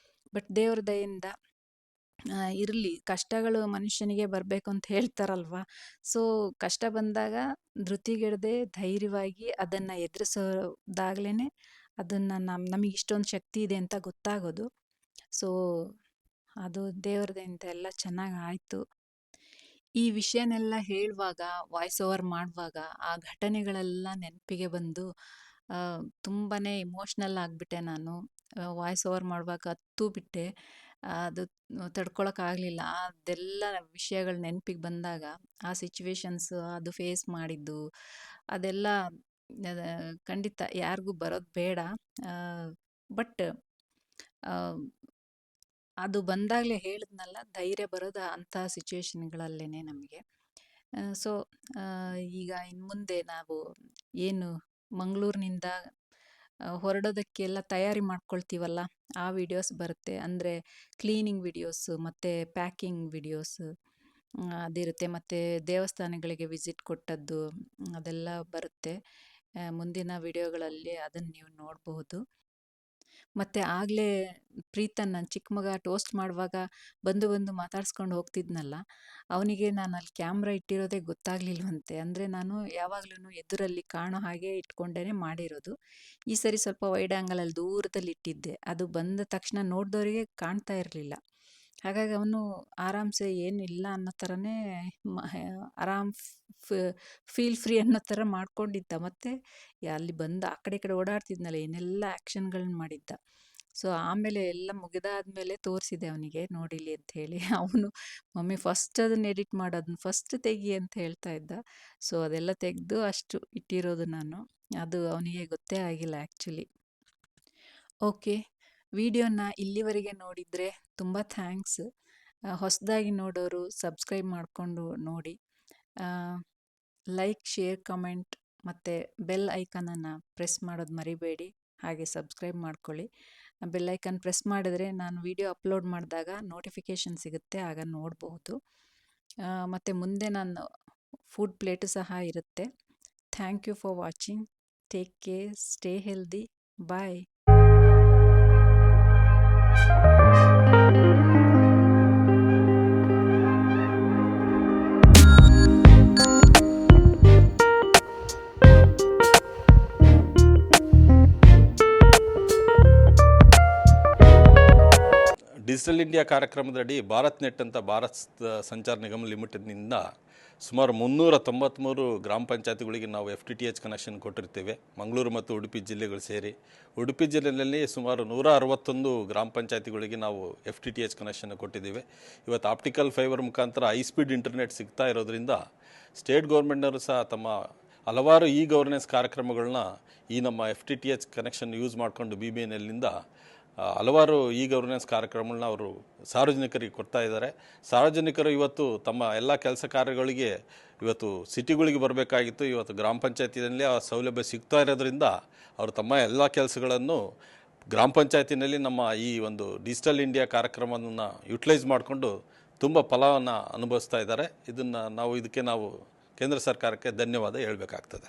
ಬಟ್ ದೇವ್ರ ದಯೆಯಿಂದ ಇರಲಿ, ಕಷ್ಟಗಳು ಮನುಷ್ಯನಿಗೆ ಬರಬೇಕು ಅಂತ ಹೇಳ್ತಾರಲ್ವ. ಸೊ ಕಷ್ಟ ಬಂದಾಗ ಧೃತಿಗೆಡದೆ ಧೈರ್ಯವಾಗಿ ಅದನ್ನು ಎದುರಿಸೋದಾಗ್ಲೇ ಅದನ್ನು ನಮಗೆ ಇಷ್ಟೊಂದು ಶಕ್ತಿ ಇದೆ ಅಂತ ಗೊತ್ತಾಗೋದು. ಸೊ ಅದು ದೇವ್ರ ದಯೆಯಿಂದ ಎಲ್ಲ ಚೆನ್ನಾಗಿ ಆಯಿತು. ಈ ವಿಷಯನೆಲ್ಲ ಹೇಳುವಾಗ, ವಾಯ್ಸ್ ಓವರ್ ಮಾಡುವಾಗ ಆ ಘಟನೆಗಳೆಲ್ಲ ನೆನಪಿಗೆ ಬಂದು ತುಂಬಾ ಇಮೋಷ್ನಲ್ ಆಗಿಬಿಟ್ಟೆ ನಾನು. ವಾಯ್ಸ್ ಓವರ್ ಮಾಡುವಾಗ ಅತ್ತೂ ಬಿಟ್ಟೆ. ಅದು ತಡ್ಕೊಳಕ್ಕಾಗಲಿಲ್ಲ. ಅದೆಲ್ಲ ವಿಷಯಗಳು ನೆನಪಿಗೆ ಬಂದಾಗ ಆ ಸಿಚುವೇಶನ್ಸು, ಅದು ಫೇಸ್ ಮಾಡಿದ್ದು ಅದೆಲ್ಲ ಖಂಡಿತ ಯಾರಿಗೂ ಬರೋದು ಬೇಡ. ಬಟ್ ಅದು ಬಂದಾಗಲೇ ಹೇಳಿದ್ನಲ್ಲ, ಧೈರ್ಯ ಬರೋದು ಅಂಥ ಸಿಚುವೇಶನ್ಗಳಲ್ಲೇ ನಮಗೆ. ಸೊ ಈಗ ಇನ್ನು ಮುಂದೆ ನಾವು ಏನು ಮಂಗಳೂರಿನಿಂದ ಹೊರಡೋದಕ್ಕೆಲ್ಲ ತಯಾರಿ ಮಾಡ್ಕೊಳ್ತೀವಲ್ಲ, ಆ ವಿಡಿಯೋಸ್ ಬರುತ್ತೆ. ಅಂದರೆ ಕ್ಲೀನಿಂಗ್ ವಿಡಿಯೋಸು ಮತ್ತು ಪ್ಯಾಕಿಂಗ್ ವಿಡಿಯೋಸು ಅದಿರುತ್ತೆ. ಮತ್ತು ದೇವಸ್ಥಾನಗಳಿಗೆ ವಿಸಿಟ್ ಕೊಟ್ಟದ್ದು ಅದೆಲ್ಲ ಬರುತ್ತೆ. ಮುಂದಿನ ವಿಡಿಯೋಗಳಲ್ಲಿ ಅದನ್ನು ನೀವು ನೋಡಬಹುದು. ಮತ್ತು ಆಗಲೇ ಪ್ರೀತನ್, ನನ್ನ ಚಿಕ್ಕ ಮಗ ಟೋಸ್ಟ್ ಮಾಡುವಾಗ ಬಂದು ಮಾತಾಡ್ಸ್ಕೊಂಡು ಹೋಗ್ತಿದ್ನಲ್ಲ, ಅವನಿಗೆ ನಾನು ಅಲ್ಲಿ ಕ್ಯಾಮ್ರಾ ಇಟ್ಟಿರೋದೇ ಗೊತ್ತಾಗಲಿಲ್ವಂತೆ. ಅಂದರೆ ನಾನು ಯಾವಾಗ್ಲೂ ಎದುರಲ್ಲಿ ಕಾಣೋ ಹಾಗೆ ಇಟ್ಕೊಂಡೇ ಮಾಡಿರೋದು. ಈ ಸರಿ ಸ್ವಲ್ಪ ವೈಡ್ ಆ್ಯಂಗಲಲ್ಲಿ ದೂರದಲ್ಲಿ ಇಟ್ಟಿದ್ದೆ. ಅದು ಬಂದ ತಕ್ಷಣ ನೋಡಿದವರಿಗೆ ಕಾಣ್ತಾ ಇರಲಿಲ್ಲ. ಹಾಗಾಗಿ ಅವನು ಆರಾಮ್ಸೆ ಏನು ಇಲ್ಲ ಅನ್ನೋ ಥರನೇ ಆರಾಮ್ ಫೀಲ್ ಫ್ರೀ ಅನ್ನೋ ಥರ ಮಾಡ್ಕೊಂಡಿದ್ದ. ಮತ್ತು ಅಲ್ಲಿ ಬಂದು ಆ ಕಡೆ ಈ ಕಡೆ ಓಡಾಡ್ತಿದ್ನಲ್ಲ, ಏನೆಲ್ಲ ಆ್ಯಕ್ಷನ್ಗಳನ್ನ ಮಾಡಿದ್ದ. ಸೊ ಆಮೇಲೆ ಎಲ್ಲ ಮುಗಿದಾದ್ಮೇಲೆ ತೋರಿಸಿದೆ ಅವನಿಗೆ ನೋಡಿಲಿ ಅಂತ ಹೇಳಿ. ಅವನು ಮಮ್ಮಿ ಫಸ್ಟ್ ಅದನ್ನ ಎಡಿಟ್ ಮಾಡೋದನ್ನ ಫಸ್ಟ್ ತೆಗಿ ಅಂತ ಹೇಳ್ತಾ ಇದ್ದ. ಸೊ ಅದೆಲ್ಲ ತೆಗೆದು ಅಷ್ಟು ಇಟ್ಟಿರೋದು ನಾನು. ಅದು ಅವನಿಗೆ ಗೊತ್ತೇ ಆಗಿಲ್ಲ ಆ್ಯಕ್ಚುಲಿ. ಓಕೆ, ವಿಡಿಯೋನ ಇಲ್ಲಿವರೆಗೆ ನೋಡಿದರೆ ತುಂಬ ಥ್ಯಾಂಕ್ಸ್. ಹೊಸದಾಗಿ ನೋಡೋರು ಸಬ್ಸ್ಕ್ರೈಬ್ ಮಾಡಿಕೊಂಡು ನೋಡಿ. ಲೈಕ್, ಶೇರ್, ಕಮೆಂಟ್ ಮತ್ತು ಬೆಲ್ ಐಕನನ್ನು ಪ್ರೆಸ್ ಮಾಡೋದು ಮರಿಬೇಡಿ. ಹಾಗೆ ಸಬ್ಸ್ಕ್ರೈಬ್ ಮಾಡ್ಕೊಳ್ಳಿ. ಬೆಲ್ ಐಕನ್ ಪ್ರೆಸ್ ಮಾಡಿದ್ರೆ ನಾನು ವಿಡಿಯೋ ಅಪ್ಲೋಡ್ ಮಾಡಿದಾಗ ನೋಟಿಫಿಕೇಷನ್ ಸಿಗುತ್ತೆ, ಆಗ ನೋಡಬಹುದು. ಮತ್ತು ಮುಂದೆ ನಾನು ಫುಡ್ ಪ್ಲೇಟು ಸಹ ಇರುತ್ತೆ. Thank you for watching. Take care, stay healthy, bye. Digital India ಕಾರ್ಯಕ್ರಮದಡಿ ಭಾರತ್ ನೆಟ್ ಅಂತ ಭಾರತ್ ಸಂಚಾರ್ ನಿಗಮ ಲಿಮಿಟೆಡ್ನಿಂದ ಸುಮಾರು 393 ಗ್ರಾಮ ಪಂಚಾಯತಿಗಳಿಗೆ ನಾವು FTTH ಕನೆಕ್ಷನ್ ಕೊಟ್ಟಿರ್ತೇವೆ, ಮಂಗಳೂರು ಮತ್ತು ಉಡುಪಿ ಜಿಲ್ಲೆಗಳು ಸೇರಿ. ಉಡುಪಿ ಜಿಲ್ಲೆಯಲ್ಲಿ ಸುಮಾರು 161 ಗ್ರಾಮ ಪಂಚಾಯತಿಗಳಿಗೆ ನಾವು FTTH ಕನೆಕ್ಷನ್ ಕೊಟ್ಟಿದ್ದೇವೆ. ಇವತ್ತು ಆಪ್ಟಿಕಲ್ ಫೈಬರ್ ಮುಖಾಂತರ ಹೈ ಸ್ಪೀಡ್ ಇಂಟರ್ನೆಟ್ ಸಿಗ್ತಾ ಇರೋದ್ರಿಂದ ಸ್ಟೇಟ್ ಗೌರ್ಮೆಂಟ್ನವರು ಸಹ ತಮ್ಮ ಹಲವಾರು ಇ ಗವರ್ನೆನ್ಸ್ ಕಾರ್ಯಕ್ರಮಗಳನ್ನ ಈ ನಮ್ಮ FTTH ಕನೆಕ್ಷನ್ ಯೂಸ್ ಮಾಡಿಕೊಂಡು BBNLನಿಂದ ಹಲವಾರು ಇ ಗವರ್ನೆನ್ಸ್ ಕಾರ್ಯಕ್ರಮಗಳನ್ನ ಅವರು ಸಾರ್ವಜನಿಕರಿಗೆ ಕೊಡ್ತಾ ಇದ್ದಾರೆ. ಸಾರ್ವಜನಿಕರು ಇವತ್ತು ತಮ್ಮ ಎಲ್ಲ ಕೆಲಸ ಕಾರ್ಯಗಳಿಗೆ ಇವತ್ತು ಸಿಟಿಗಳಿಗೆ ಬರಬೇಕಾಗಿತ್ತು. ಇವತ್ತು ಗ್ರಾಮ ಪಂಚಾಯತಿನಲ್ಲಿ ಆ ಸೌಲಭ್ಯ ಸಿಗ್ತಾ ಇರೋದ್ರಿಂದ ಅವರು ತಮ್ಮ ಎಲ್ಲ ಕೆಲಸಗಳನ್ನು ಗ್ರಾಮ ಪಂಚಾಯತಿನಲ್ಲಿ ನಮ್ಮ ಈ ಒಂದು ಡಿಜಿಟಲ್ ಇಂಡಿಯಾ ಕಾರ್ಯಕ್ರಮವನ್ನು ಯುಟಿಲೈಸ್ ಮಾಡಿಕೊಂಡು ತುಂಬ ಫಲವನ್ನು ಅನುಭವಿಸ್ತಾ ಇದ್ದಾರೆ. ಇದಕ್ಕೆ ನಾವು ಕೇಂದ್ರ ಸರ್ಕಾರಕ್ಕೆ ಧನ್ಯವಾದ ಹೇಳಬೇಕಾಗ್ತದೆ.